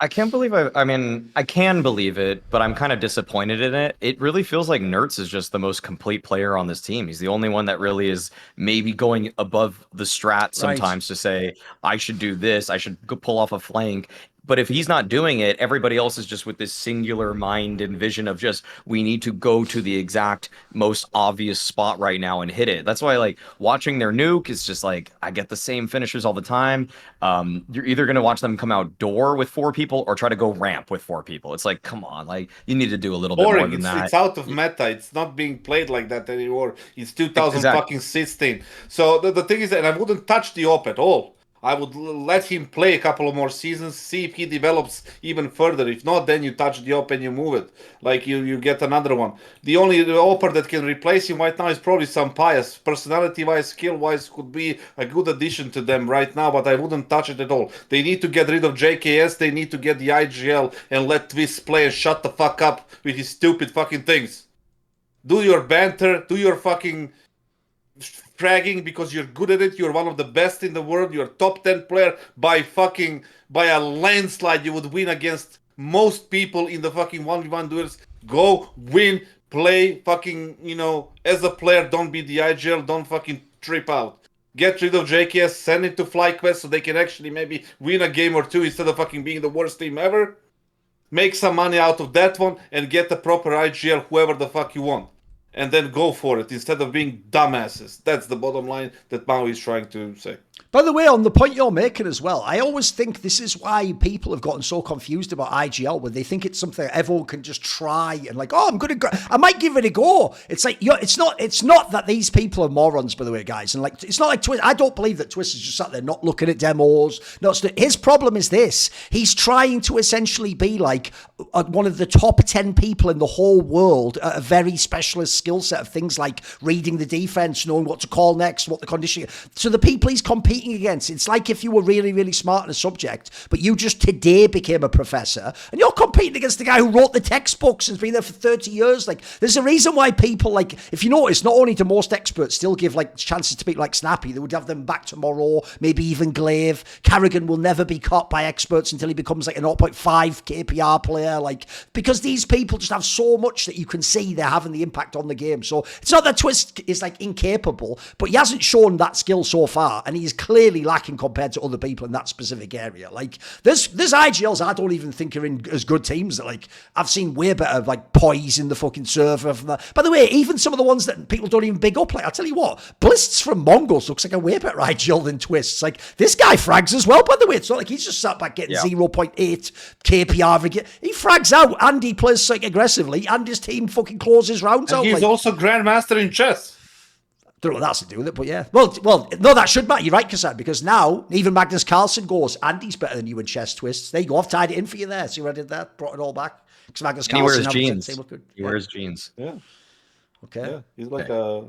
I can't believe I mean, I can believe it, but I'm kind of disappointed in it. It really feels like Nertz is just the most complete player on this team. He's the only one that really is maybe going above the strat sometimes to say, I should do this, I should go pull off a flank. But if he's not doing it, everybody else is just with this singular mind and vision of just, we need to go to the exact most obvious spot right now and hit it. That's why, like, watching their nuke is just like, I get the same finishers all the time. You're either going to watch them come out door with 4 people or try to go ramp with 4 people. It's like, come on, like, you need to do a little bit more than that. It's out of meta. It's not being played like that anymore. It's 2016. So the thing is that I wouldn't touch the op at all. I would let him play a couple of more seasons, see if he develops even further. If not, then you touch the op and you move it. Like you get another one. The only opper that can replace him right now is probably some Pious. Personality-wise, skill-wise, could be a good addition to them right now, but I wouldn't touch it at all. They need to get rid of JKS, they need to get the IGL and let Twistzz play and shut the fuck up with his stupid fucking things. Do your banter, do your fucking fragging because you're good at it. You're one of the best in the world. You're a top 10 player by a landslide. You would win against most people in the fucking 1v1 duels. Go win, play fucking, as a player. Don't be the IGL. Don't fucking trip out. Get rid of JKS. Send it to FlyQuest so they can actually maybe win a game or 2 instead of fucking being the worst team ever. Make some money out of that one and get the proper IGL, whoever the fuck you want. And then go for it instead of being dumbasses. That's the bottom line that Maui is trying to say. By the way, on the point you're making as well, I always think this is why people have gotten so confused about IGL, when they think it's something everyone can just try and like, oh, I might give it a go. It's like, it's not that these people are morons, by the way, guys. And like, it's not like Twistzz. I don't believe that Twistzz is just sat there not looking at demos. His problem is this. He's trying to essentially be like one of the top 10 people in the whole world at a very specialist skill set of things like reading the defense, knowing what to call next, what the conditioning. So the people he's competing against, it's like if you were really, really smart in a subject, but you just today became a professor, and you're competing against the guy who wrote the textbooks and has been there for 30 years. Like, there's a reason why people, like, if you notice, not only do most experts still give like chances to people like Snappy, they would have them back tomorrow, maybe even Glaive. Carrigan will never be caught by experts until he becomes like a 0.5 KPR player, like, because these people just have so much that you can see they're having the impact on the game. So it's not that Twistzz is like incapable, but he hasn't shown that skill so far, and he's clearly lacking compared to other people in that specific area. Like, there's IGLs I don't even think are in as good teams. That, like, I've seen way better, like, poise in the fucking server from that. By the way, even some of the ones that people don't even big up, like, I'll tell you what, Blists from Mongols looks like a way better IGL than Twistzz. Like, this guy frags as well, by the way. It's not like he's just sat back getting 0.8 KPR. He frags out, and he plays like aggressively, and his team fucking closes rounds and out. He's also Grandmaster in chess. Don't know what that's to do with it, but yeah. Well, no, that should matter. You're right, Kassad, because now even Magnus Carlsen goes, Andy's better than you in chess Twistzz. There you go. I've tied it in for you there. See what I did there? Brought it all back. Because Magnus Carlsen... He wears jeans. He wears jeans. Yeah. Okay. Yeah. He's like a...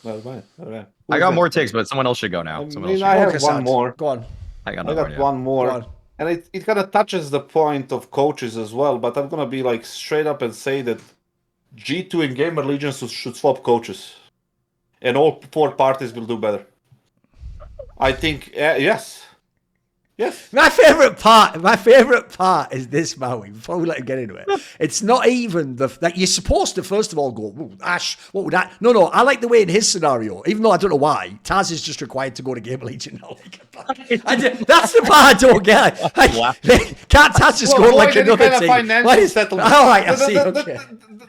Never mind. I got more takes, but someone else should go now. I have one more. Go on. I got one more. And it kind of touches the point of coaches as well, but I'm going to be like straight up and say that G2 and GamerLegion should swap coaches. And all 4 parties will do better. I think, yes. Yes. My favorite part is this, Maui, before we let him get into it. It's not even like you're supposed to first of all go, Ash, what would that? No, I like the way in his scenario, even though I don't know why, Taz is just required to go to GamerLegion now. That's the part I don't get. Can't Taz just go like another team? Financial settlement. All right, I see. Okay.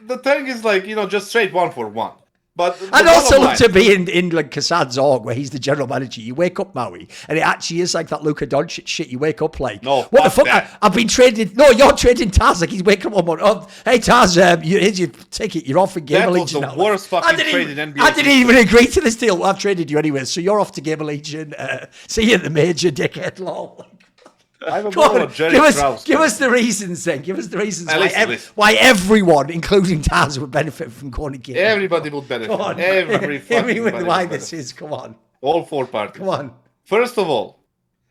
The thing is like, just straight 1-for-1. But I'd also love to be in like Kassad's org where he's the general manager. You wake up, Maui, and it actually is like that Luka Doncic shit. You wake up like, no, what the fuck? I've been traded. No, you're trading Taz. Like he's waking up on, oh, hey Taz, here's your ticket. You're off in GamerLegion. That was the worst fucking trade in NBA. I didn't even agree to this deal. I've traded you anyway, so you're off to GamerLegion. See you at the major, dickhead. Lol. Give us the reasons then. Give us the reasons why everyone, including Taz, would benefit from going to GamerLegion. Everybody would benefit. Every fucking why this is. Come on. All 4 parties. Come on. First of all,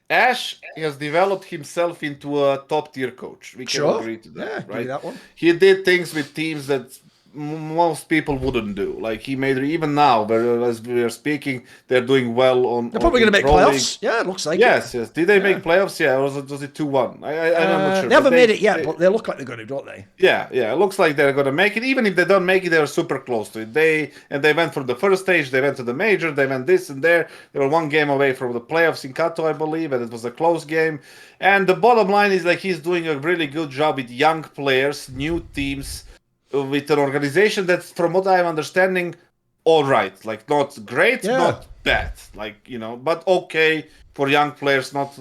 Ash has developed himself into a top tier coach. We can agree to that, Yeah, right? give me that one. He did things with teams that most people wouldn't do. Like he made even now, as we are speaking, they're doing well on. They're probably going to make playoffs. Yeah, it looks like yes, it. yes. Did they make playoffs? Yeah, or was it 2-1? I'm not sure. They haven't made it yet, but they look like they're going to, don't they? Yeah, yeah. It looks like they're going to make it. Even if they don't make it, they're super close to it. They went from the first stage. They went to the major. They went this and there. They were one game away from the playoffs in Kato, I believe, and it was a close game. And the bottom line is like he's doing a really good job with young players, new teams, with an organization that's, from what I'm understanding, all right. Like not great, not bad. Like but okay for young players. Not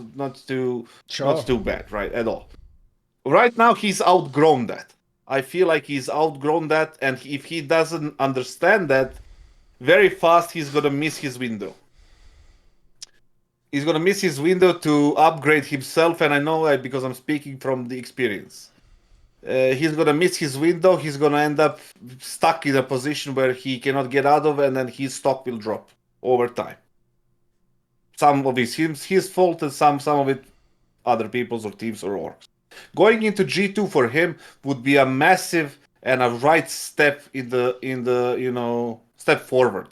too bad, right, at all. Right now, he's outgrown that. I feel like he's outgrown that, and if he doesn't understand that, very fast he's gonna miss his window. He's gonna miss his window to upgrade himself, and I know that because I'm speaking from the experience. He's gonna miss his window. He's gonna end up stuck in a position where he cannot get out of, and then his stock will drop over time. Some of it his fault, and some of it other people's or teams or orgs. Going into G2 for him would be a massive and a right step in the step forward,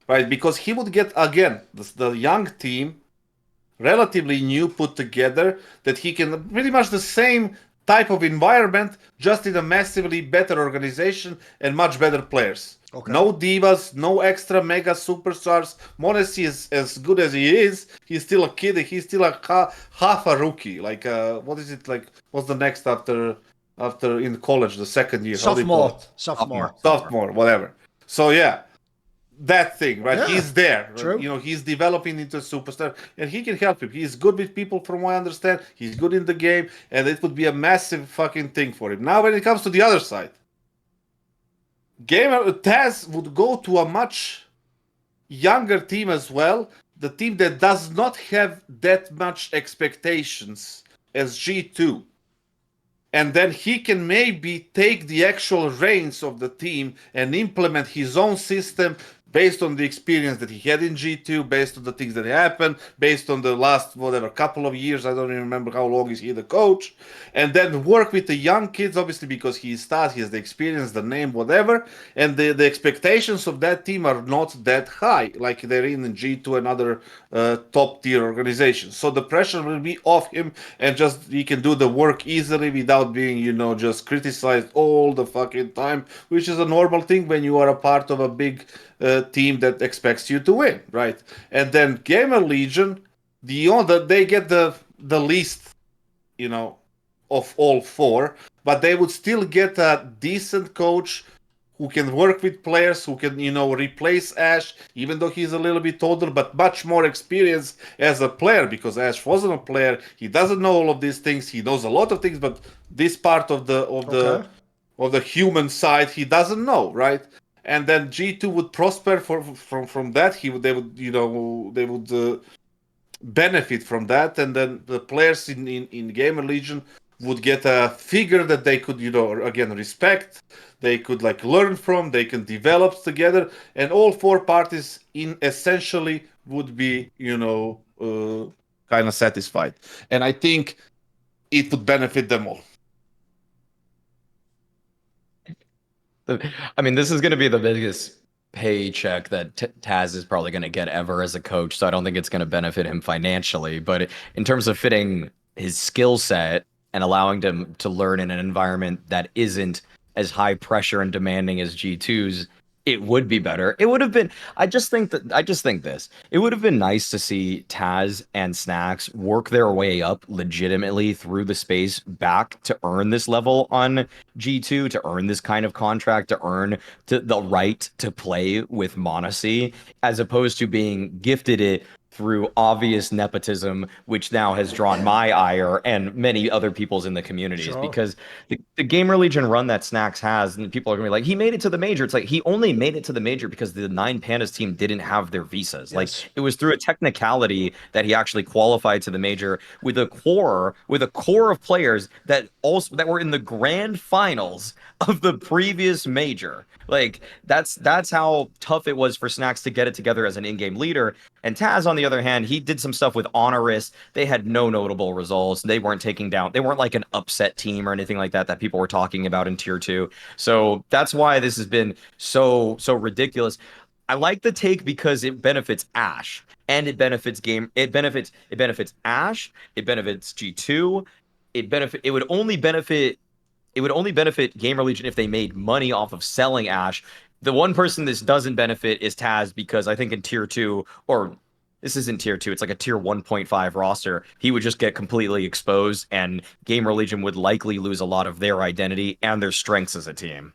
right? Because he would get again the young team, relatively new, put together, that he can pretty much the same type of environment, just in a massively better organization and much better players. Okay. No divas, no extra mega superstars. m0NESY is as good as he is. He's still a kid. He's still half a rookie. Like what is it like? What's the next after in college? The second year. Sophomore. Whatever. So yeah, that thing, right? Yeah, he's there. True. He's developing into a superstar, and he can help you. He's good with people, from what I understand. He's good in the game, and it would be a massive fucking thing for him. Now, when it comes to the other side, Twistzz would go to a much younger team as well. The team that does not have that much expectations as G2. And then he can maybe take the actual reins of the team and implement his own system based on the experience that he had in G2, based on the things that happened, based on the last, couple of years. I don't even remember how long is he the coach. And then work with the young kids, obviously, because he has the experience, the name, whatever. And the expectations of that team are not that high, like they're in G2 and other top-tier organizations. So the pressure will be off him, and just he can do the work easily without being, just criticized all the fucking time, which is a normal thing when you are a part of a big team that expects you to win, right? And then GamerLegion, they get the least, of all four, but they would still get a decent coach who can work with players, who can, replace Ash, even though he's a little bit older, but much more experienced as a player, because Ash wasn't a player. He doesn't know all of these things. He knows a lot of things, but this part of the human side, he doesn't know, right? And then G2 would prosper from that. They would benefit from that, and then the players in GamerLegion would get a figure that they could, again, respect. They could learn from. They can develop together, and all four parties essentially would be, kind of satisfied. And I think it would benefit them all. I mean, this is going to be the biggest paycheck that Twistzz is probably going to get ever as a coach, so I don't think it's going to benefit him financially. But in terms of fitting his skill set and allowing him to learn in an environment that isn't as high pressure and demanding as G2's, it would be better. It would have been. I just think this. It would have been nice to see Twistzz and Snax work their way up legitimately through the space back to earn this level on G2, to earn this kind of contract, to earn the right to play with m0NESY, as opposed to being gifted it through obvious nepotism, which now has drawn my ire and many other people's in the communities. Sure. Because the GamerLegion run that Snax has, and people are gonna be like, he made it to the major. It's like, he only made it to the major because the 9 Pandas team didn't have their visas. Yes. Like, it was through a technicality that he actually qualified to the major with a core of players that were in the grand finals of the previous major. Like, that's how tough it was for Snax to get it together as an in-game leader. And Twistzz, on the the other hand, he did some stuff with Honoris. They had no notable results. They weren't taking down. They weren't like an upset team or anything like that that people were talking about in tier 2. So that's why this has been so ridiculous. I like the take because it benefits Ash and it benefits It benefits Ash. It benefits G2. It would only benefit GamerLegion if they made money off of selling Ash. The one person this doesn't benefit is Twistzz, because I think in tier 2, or this isn't tier 2, it's like a tier 1.5 roster, he would just get completely exposed, and GamerLegion would likely lose a lot of their identity and their strengths as a team.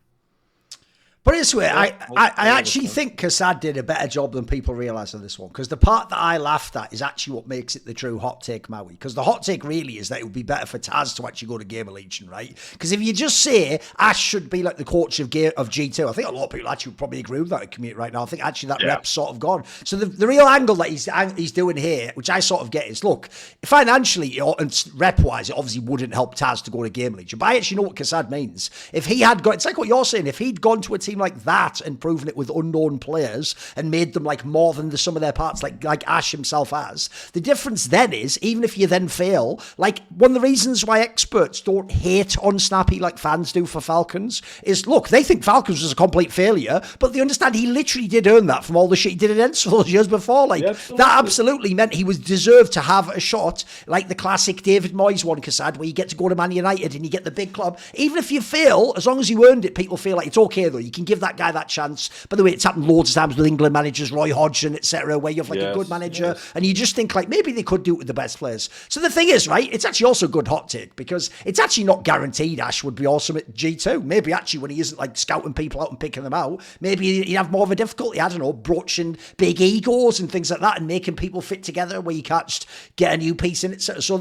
But this way, I actually think kassad did a better job than people realise on this one, because the part that I laughed at is actually what makes it the true hot take, Maui. Because the hot take really is that it would be better for Twistzz to actually go to GamerLegion, right? Because if you just say Ash should be like the coach of G2, I think a lot of people actually would probably agree with that community right now. I think actually that rep's sort of gone. So the real angle that he's doing here, which I sort of get, is look, financially and rep-wise, it obviously wouldn't help Twistzz to go to GamerLegion. But I actually know what kassad means. If he had got, it's like what you're saying, if he'd gone to a team like that and proven it with unknown players and made them like more than the sum of their parts, like Ash himself has, the difference then is, even if you then fail, like one of the reasons why experts don't hate on Snappy like fans do for Falcons is, look, they think Falcons was a complete failure, but they understand he literally did earn that from all the shit he did at Ents for those years before. Like, that absolutely meant he was deserved to have a shot, like the classic David Moyes one, kassad, where you get to go to Man United and you get the big club. Even if you fail, as long as you earned it, people feel like it's okay though. You can give that guy that chance. By the way, it's happened loads of times with England managers, Roy Hodgson, etc., where you have like a good manager and you just think like maybe they could do it with the best players. So the thing is, right, it's actually also a good hot take, because it's actually not guaranteed Ash would be awesome at G2. Maybe actually when he isn't like scouting people out and picking them out, maybe he'd have more of a difficulty, I don't know, broaching big egos and things like that and making people fit together where you can't just get a new piece in it. So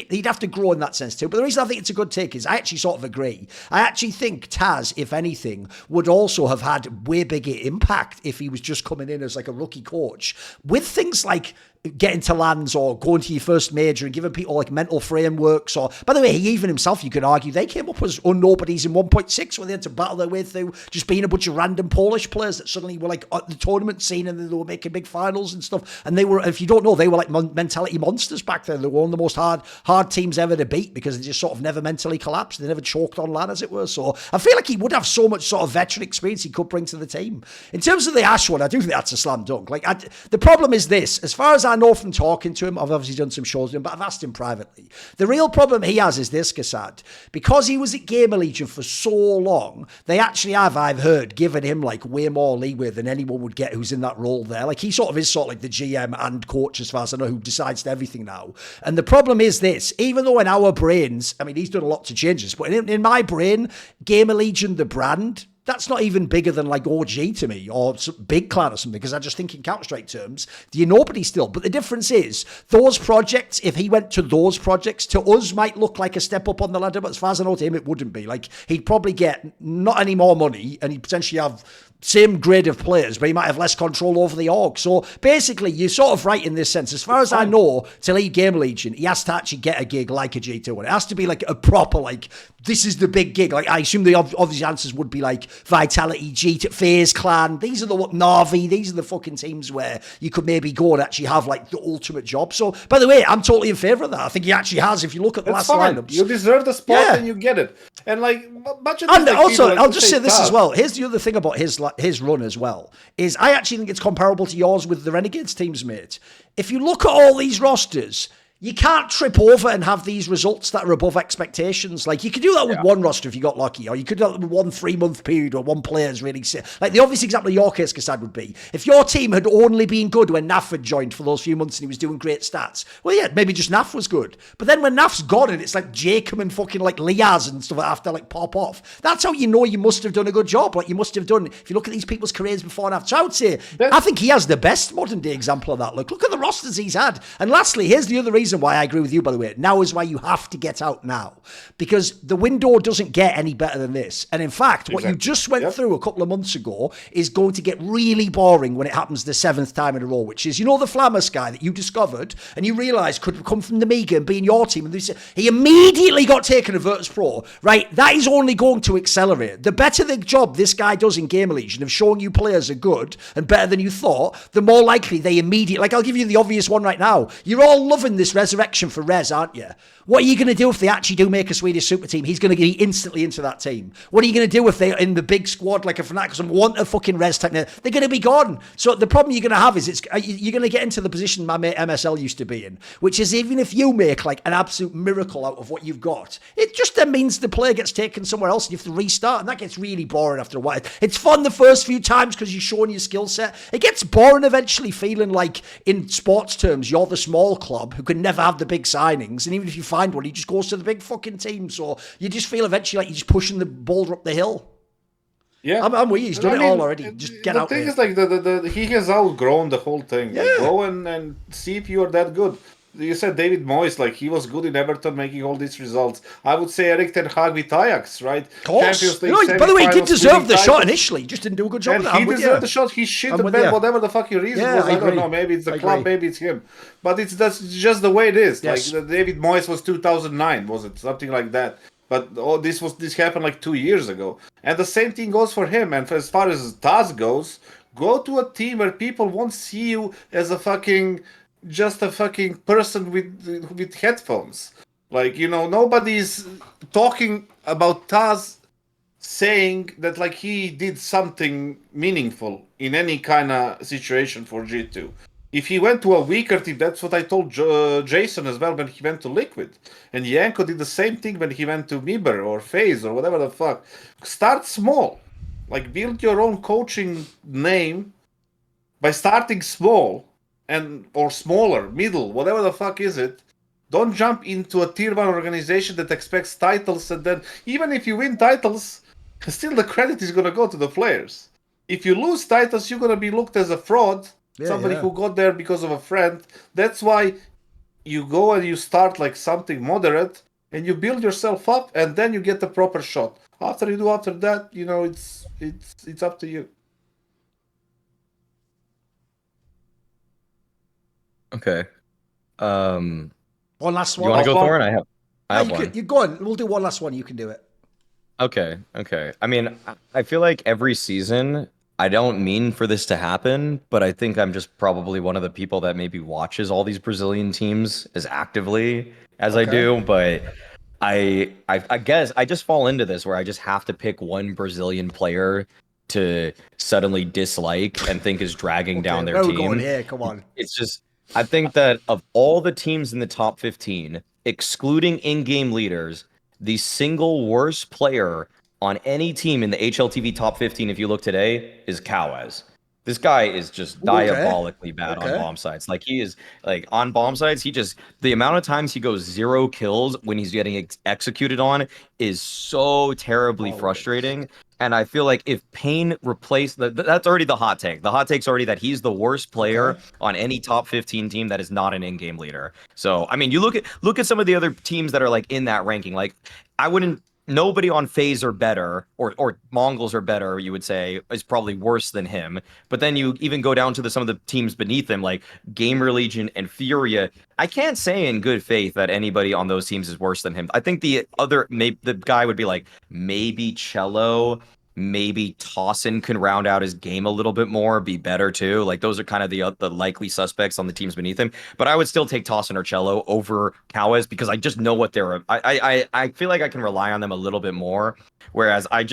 he'd have to grow in that sense too. But the reason I think it's a good take is I actually sort of agree. I actually think Twistzz, if anything, would also have had way bigger impact if he was just coming in as like a rookie coach with things like getting to lands or going to your first major and giving people like mental frameworks. Or, by the way, he even himself, you could argue, they came up as unknobodies in 1.6 where they had to battle their way through just being a bunch of random Polish players that suddenly were like at the tournament scene and they were making big finals and stuff. And they were, if you don't know, they were like mentality monsters back then. They were one of the most hard teams ever to beat because they just sort of never mentally collapsed. They never choked on LAN, as it were. So I feel like he would have so much sort of veteran experience he could bring to the team. In terms of the Ash one, I do think that's a slam dunk. Like, the problem is this, as far as I know from talking to him, I've obviously done some shows with him, but I've asked him privately. The real problem he has is this, kassad. Because he was at GamerLegion for so long, they actually have, I've heard, given him like way more leeway than anyone would get who's in that role there. Like, he sort of is sort of like the GM and coach, as far as I know, who decides everything now. And the problem is this, even though in our brains, I mean, he's done a lot to change this, but in my brain, GamerLegion, the brand, that's not even bigger than like OG to me or Big Clan or something, because I just think in Counter-Strike terms, nobody still. But the difference is those projects, if he went to those projects, to us might look like a step up on the ladder, but as far as I know to him, it wouldn't be. Like, he'd probably get not any more money and he'd potentially have same grade of players, but he might have less control over the org. So basically, you're sort of right in this sense. As far as I know, to lead GamerLegion, he has to actually get a gig like a G2, and it has to be like a proper, like, this is the big gig. Like, I assume the obvious answers would be like Vitality, G2, FaZe Clan. These are the Na'Vi. These are the fucking teams where you could maybe go and actually have like the ultimate job. So, by the way, I'm totally in favor of that. I think he actually has. If you look at the last lineups, you deserve the spot and you get it. And like much of and also, I'll just say this as well. Here's the other thing about his run as well, is I actually think it's comparable to yours with the Renegades teams, mate. If you look at all these rosters, you can't trip over and have these results that are above expectations. Like, you could do that with one roster if you got lucky, or you could do that with 1 3-month period where one player's really sick. Like, the obvious example of your case, kassad, would be if your team had only been good when Naf had joined for those few months and he was doing great stats. Well, yeah, maybe just Naf was good. But then when Naf's gone and it's like Jacob and fucking like Liaz and stuff after like pop off, that's how you know you must have done a good job. Like, you must have done, if you look at these people's careers before Naf. So I would say, I think he has the best modern day example of that. Look at the rosters he's had. And lastly, here's the other reason reason why I agree with you, by the way. Now is why you have to get out now. Because the window doesn't get any better than this. And in fact, what you just went through a couple of months ago is going to get really boring when it happens the 7th time in a row, which is, you know, the Flammus guy that you discovered and you realised could come from the Mega and be in your team. And he immediately got taken to Virtus Pro, right? That is only going to accelerate. The better the job this guy does in GamerLegion of showing you players are good and better than you thought, the more likely they immediately... Like, I'll give you the obvious one right now. You're all loving this resurrection for Rez, aren't you? What are you going to do if they actually do make a Swedish super team? He's going to get instantly into that team. What are you going to do if they're in the big squad like a Fnatic and want a fucking Rez type? They're going to be gone. So the problem you're going to have is you're going to get into the position my mate MSL used to be in, which is even if you make like an absolute miracle out of what you've got, it just then means the player gets taken somewhere else and you have to restart, and that gets really boring after a while. It's fun the first few times because you're showing your skill set. It gets boring eventually, feeling like in sports terms you're the small club who can never have the big signings, and even if you find one, he just goes to the big fucking team. So you just feel eventually like you're just pushing the boulder up the hill. Yeah, I'm with you. He's done it all already. Just get out there. The thing is, like, he has outgrown the whole thing. Yeah. Like, go and see if you are that good. You said David Moyes, like, he was good in Everton making all these results. I would say Erik ten Hag with Ajax, right? Of course. By the way, he did deserve the shot initially. He just didn't do a good job. And he deserved the shot. He shit the bed, whatever the fucking reason was. I don't know. Maybe it's the club, maybe it's him. But that's just the way it is. Yes. Like, David Moyes was 2009, was it? Something like that. But this happened like 2 years ago. And the same thing goes for him. And as far as Taz goes, go to a team where people won't see you as just a fucking person with headphones. Like, you know, nobody's talking about Taz saying that like he did something meaningful in any kind of situation for G2. If he went to a weaker team, that's what I told Jason as well when he went to Liquid. And Yanko did the same thing when he went to Miber or FaZe or whatever the fuck. Start small. Like, build your own coaching name by starting small. Or smaller, middle, whatever the fuck is it. Don't jump into a tier 1 organization that expects titles, and then even if you win titles, still the credit is gonna go to the players. If you lose titles, you're gonna be looked as a fraud, somebody who got there because of a friend. That's why you go and you start like something moderate, and you build yourself up, and then you get the proper shot. After that, you know, it's up to you. Okay. One last one. You want to go, Thorin? I have one. You go on. We'll do one last one. You can do it. Okay. I mean, I feel like every season, I don't mean for this to happen, but I think I'm just probably one of the people that maybe watches all these Brazilian teams as actively as I do. But I guess I just fall into this where I just have to pick one Brazilian player to suddenly dislike and think is dragging down their team. Going here? Come on. It's just, I think that of all the teams in the top 15, excluding in-game leaders, the single worst player on any team in the HLTV top 15, if you look today, is Kauez. This guy is just diabolically bad on bomb sites. Like, he is, like, on bomb sites, the amount of times he goes 0 kills when he's getting executed on is so terribly frustrating. And I feel like if Payne replaced that's already the hot take. The hot take's already that he's the worst player on any top 15 team that is not an in-game leader. So, I mean, you look at some of the other teams that are like in that ranking. Like, nobody on FaZe are better, or Mongols are better, you would say, is probably worse than him. But then you even go down to some of the teams beneath him, like GamerLegion and Furia. I can't say in good faith that anybody on those teams is worse than him. I think the guy would be like, maybe Cello, maybe Tossin can round out his game a little bit more, be better too. Like, those are kind of the likely suspects on the teams beneath him. But I would still take Tossin or Cello over Kauez because I just know what they're. I feel like I can rely on them a little bit more. Whereas I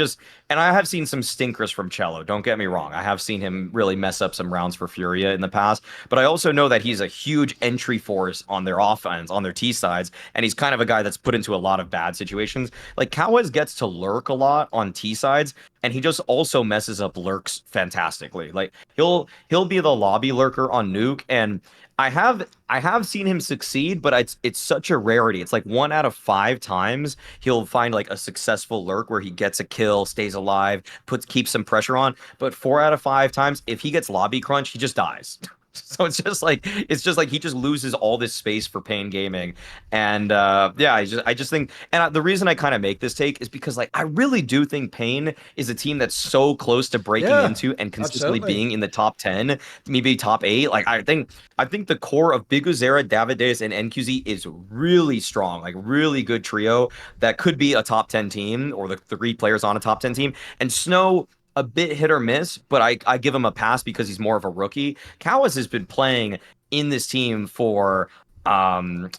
have seen some stinkers from Cello. Don't get me wrong. I have seen him really mess up some rounds for Furia in the past. But I also know that he's a huge entry force on their offense, on their T sides, and he's kind of a guy that's put into a lot of bad situations. Like, Kauez gets to lurk a lot on T sides, and he just also messes up lurks fantastically. Like, he'll be the lobby lurker on Nuke, and I have seen him succeed, but it's such a rarity. It's like 1 out of 5 times he'll find like a successful lurk where he gets a kill, stays alive, keeps some pressure on. But 4 out of 5 times, if he gets lobby crunch, he just dies. So it's just like he just loses all this space for Pain Gaming, and yeah, I just think, and the reason I kind of make this take is because like I really do think Pain is a team that's so close to breaking into and consistently being in the top 10, maybe top 8. Like I think the core of Biguzera, Davides, and NQZ is really strong, like really good trio that could be a top 10 team or the 3 players on a top 10 team, and Snow a bit hit or miss, but I give him a pass because he's more of a rookie. Kauez has been playing in this team for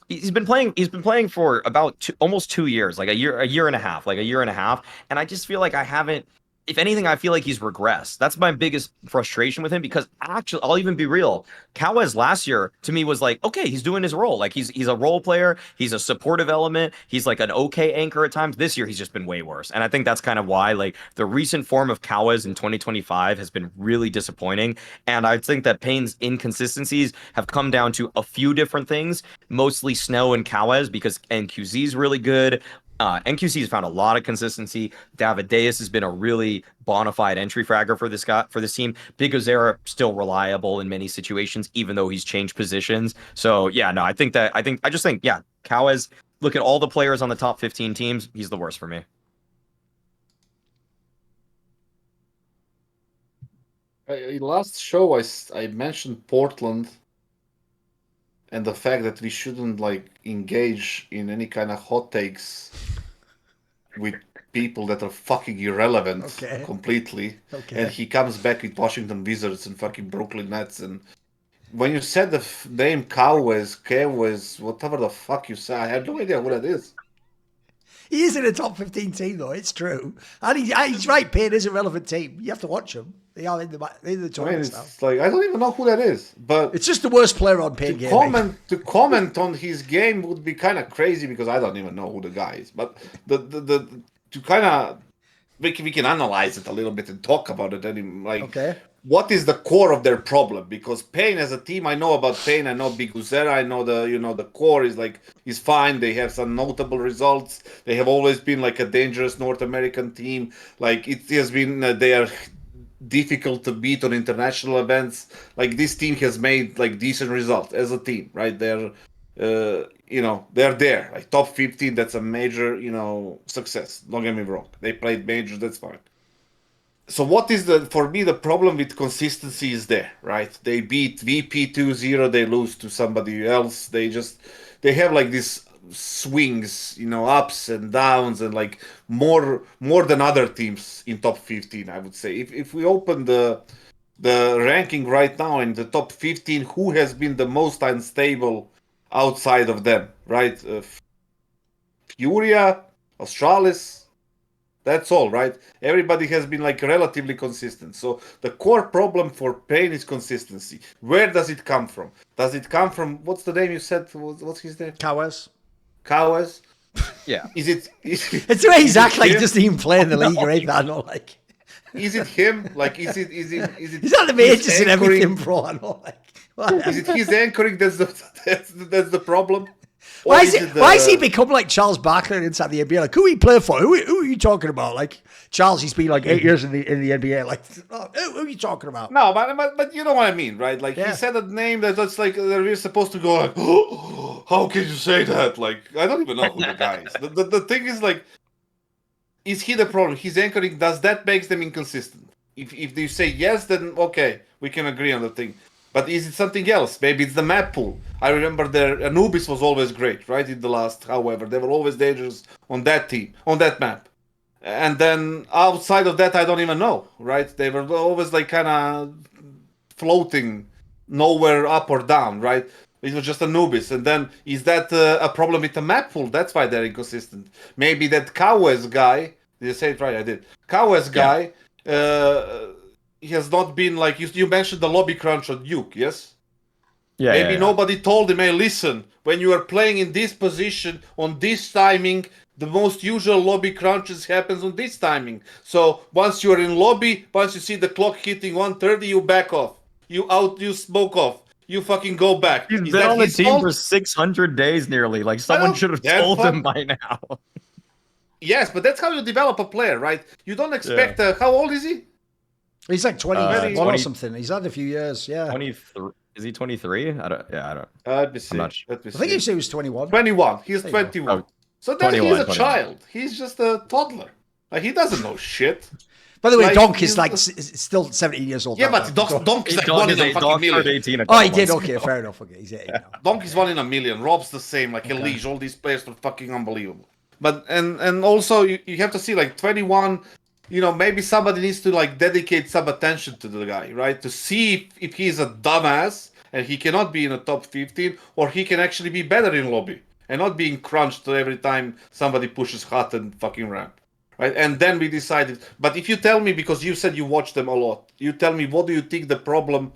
he's been playing for about almost 2 years, like a year and a half, and I just feel like I haven't, if anything, I feel like he's regressed. That's my biggest frustration with him, because actually, I'll even be real. Kauez last year to me was like, okay, he's doing his role. Like he's a role player. He's a supportive element. He's like an okay anchor at times. This year, he's just been way worse. And I think that's kind of why like the recent form of Kauez in 2025 has been really disappointing. And I think that Pain's inconsistencies have come down to a few different things, mostly Snow and Kauez, because NQZ is really good. NQC has found a lot of consistency. Davideus has been a really bona fide entry fragger for this team. Biguzera still reliable in many situations, even though he's changed positions. So yeah, no, I just think yeah, Kauez. Look at all the players on the top 15 teams. He's the worst for me. Last show, I mentioned Portland and the fact that we shouldn't like engage in any kind of hot takes with people that are fucking irrelevant completely. And he comes back with Washington Wizards and fucking Brooklyn Nets. And when you said the name Kauez, whatever the fuck you say, I had no idea who that is. He is in a top 15 team, though. It's true. And he's right. Pain is a relevant team. You have to watch them. They are in the tournament now. Like, I don't even know who that is. But it's just the worst player on Pain Gaming. To comment on his game would be kind of crazy, because I don't even know who the guy is. But to kind of we can analyze it a little bit and talk about it. And like, what is the core of their problem? Because Pain as a team, I know about Pain. I know Biguzera. I know the core is fine. They have some notable results. They have always been like a dangerous North American team. Like it has been, they are difficult to beat on international events. Like this team has made like decent results as a team, right? They're they're there, like top 15. That's a major success. Don't get me wrong, they played majors, that's fine. So what is for me the problem with consistency is there, right? They beat VP 2-0, they lose to somebody else. They have like these swings, ups and downs, and like more than other teams in top 15, I would say. If we open the ranking right now in the top 15, who has been the most unstable outside of them, right? Furia, Australis, that's all, right? Everybody has been like relatively consistent. So the core problem for Pain is consistency. Where does it come from? Does it come from, what's the name you said? What's his name? Kauez. Yeah. It's the way he's acting like he doesn't even play in the league or anything. I know, like. Is it him? Like, is it? Is that the majors and everything, bro? I know, like. Is it his anchoring? That's the problem. Why is he become like Charles Barkley inside the NBA? Like, who he play for? Who are you talking about? Like Charles, he's been like 8 years in the NBA. Like, who are you talking about? No, but you know what I mean, right? Like he said a name that's like we're supposed to go like, oh, how can you say that? Like I don't even know who the guy is. The thing is like, is he the problem? His anchoring, does that makes them inconsistent? If you say yes, then okay, we can agree on the thing. But is it something else? Maybe it's the map pool. I remember Anubis was always great, right? In the last, however, they were always dangerous on that team, on that map. And then outside of that, I don't even know, right? They were always like kind of floating, nowhere up or down, right? It was just Anubis. And then is that a problem with the map pool? That's why they're inconsistent. Maybe that Kauez guy, did you say it right? I did. Kauez guy, he has not been like, you mentioned the lobby crunch on Duke, yes? Yeah. Maybe nobody told him, hey, listen, when you are playing in this position, on this timing, the most usual lobby crunches happens on this timing. So once you're in lobby, once you see the clock hitting 1:30, you back off. You smoke off. You fucking go back. He's been on the team for 600 days nearly. Like someone should have told him by now. Yes, but that's how you develop a player, right? You don't expect, how old is he? He's like 21 or something. He's had a few years, yeah. Is he 23? I don't. Yeah, I don't. Let me see. not sure. Let me I think see. you said he was 21. 21. He's There you go. 21. Oh, So then 21, he's a 21. child. He's just a toddler. Like, he doesn't know shit. By the way, Like, Donk he's is like the- still 17 years old. Yeah, now, but Donk. Donk is like Donk one is in a a fucking Donk turned million. 18 a Oh, he couple did. months Okay, ago. fair enough. Okay, he's 18 now. Donk is one in a million. Rob's the same. Like, Elige, all these players are fucking unbelievable. But, and also, you have to see, like, 21, you know, maybe somebody needs to, like, dedicate some attention to the guy, right? To see if he's a dumbass and he cannot be in the top 15, or he can actually be better in lobby and not being crunched every time somebody pushes hot and fucking ramp. Right? And then we decided. But if you tell me, because you said you watch them a lot, you tell me, what do you think the problem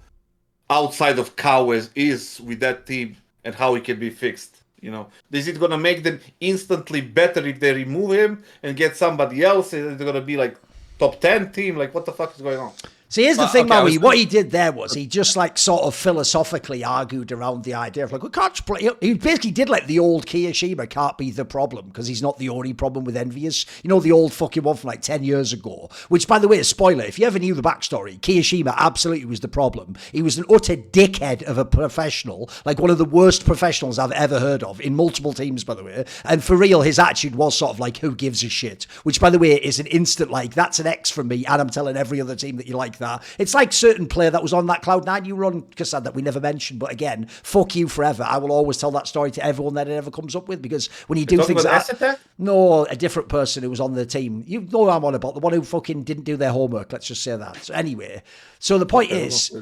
outside of kauez is with that team and how it can be fixed? You know, is it gonna make them instantly better if they remove him and get somebody else? Is it gonna be like top 10 team? Like, what the fuck is going on? See, here's the Well, thing, okay, I Maui. was What he did there was he just like sort of philosophically argued around the idea of like, we can't play. He basically did like the old Kiyashima can't be the problem because he's not the only problem with Envious. You know, the old fucking one from like 10 years ago, which by the way, spoiler, if you ever knew the backstory, Kiyashima absolutely was the problem. He was an utter dickhead of a professional, like one of the worst professionals I've ever heard of in multiple teams, by the way. And for real, his attitude was sort of like, who gives a shit? Which by the way, is an instant like, that's an X from me. And I'm telling every other team that you like that. It's like certain player that was on that Cloud9 you were on, kassad, that we never mentioned. But again, fuck you forever. I will always tell that story to everyone that it ever comes up with, because when you do things like that, no, a different person who was on the team. You know what I'm on about, the one who fucking didn't do their homework. Let's just say that. So anyway, so the point is,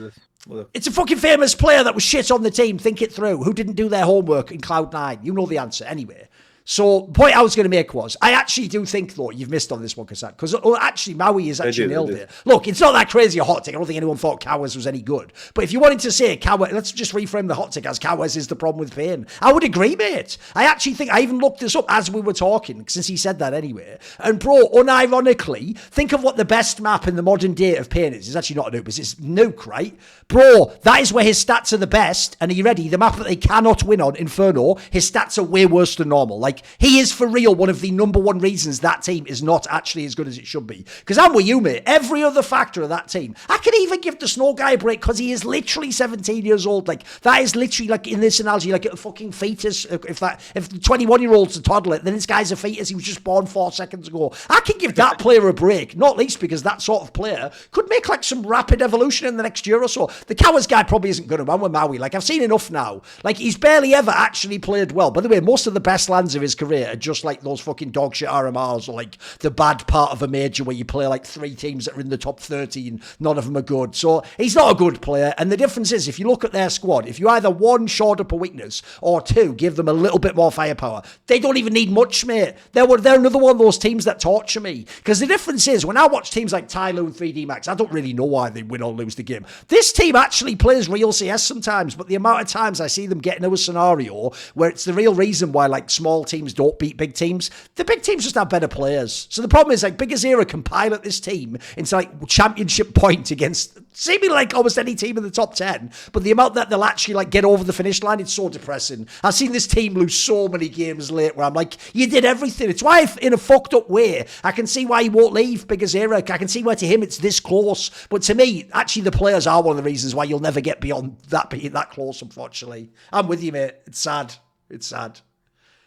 it's a fucking famous player that was shit on the team. Think it through. Who didn't do their homework in Cloud9? You know the answer anyway. So the point I was going to make was, I actually do think, though, you've missed on this one, kassad, because actually Maui has actually nailed it. Look, it's not that crazy a hot take. I don't think anyone thought kauez was any good. But if you wanted to say kauez, let's just reframe the hot take as kauez is the problem with Pain. I would agree, mate. I actually think, I even looked this up as we were talking, since he said that anyway. And bro, unironically, think of what the best map in the modern day of Pain is. It's actually not Anubis, it's Nuke, right? Bro, that is where his stats are the best. And are you ready? The map that they cannot win on, Inferno, his stats are way worse than normal. Like, he is for real one of the number one reasons that team is not actually as good as it should be. Because I'm with you, mate. Every other factor of that team, I can even give the Snow guy a break because he is literally 17 years old. Like, that is literally, like, in this analogy, like a fucking fetus. If the 21-year-old's a toddler, then this guy's a fetus. He was just born 4 seconds ago. I can give that player a break, not least because that sort of player could make like some rapid evolution in the next year or so. The kauez guy probably isn't going to run with Maui. Like, I've seen enough now. Like, he's barely ever actually played well. By the way, most of the best lands of his career are just like those fucking dog shit RMRs, or like the bad part of a major where you play like 3 teams that are in the top 30 and none of them are good. So he's not a good player. And the difference is, if you look at their squad, if you either 1, short up a weakness, or 2, give them a little bit more firepower, they don't even need much, mate. They're another one of those teams that torture me. Because the difference is, when I watch teams like Tyloo and 3D Max, I don't really know why they win or lose the game. This team actually plays real CS sometimes, but the amount of times I see them get into a scenario where it's the real reason why like small teams don't beat big teams, the big teams just have better players. So the problem is, like, Bigazera can pilot this team into like championship point against seemingly like almost any team in the top 10, but the amount that they'll actually like get over the finish line, it's so depressing. I've seen this team lose so many games late where I'm like, you did everything. It's why, in a fucked up way, I can see why he won't leave Bigazera. I can see why to him it's this close, but to me, actually the players are one of the reasons why you'll never get beyond that, being that close, unfortunately. I'm with you, mate. It's sad. It's sad.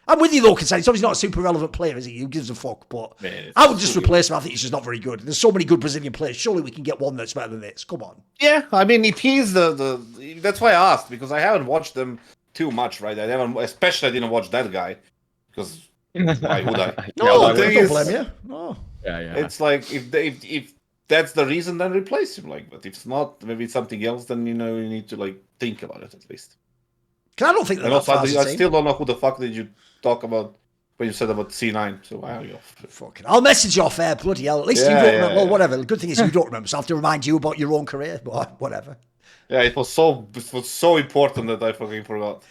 I'm with you though, kassad. He's obviously not a super relevant player, is he? Who gives a fuck? But man, I would just replace him. I think he's just not very good. There's so many good Brazilian players. Surely we can get one that's better than this. Come on. Yeah, I mean, if he's the that's why I asked, because I haven't watched them too much, right? Especially I didn't watch that guy, because why would I? No, I don't blame you. No. Yeah. It's like, if that's the reason, then replace him. Like, but if it's not, maybe it's something else. Then you need to like think about it at least. I don't think that. And also, I still don't know who the fuck did you talk about when you said about C9. So I don't know. Fucking, I'll message you off air, bloody hell. At least you don't remember. Well, whatever. The good thing is you don't remember, so I have to remind you about your own career. But whatever. Yeah, it was so important that I fucking forgot.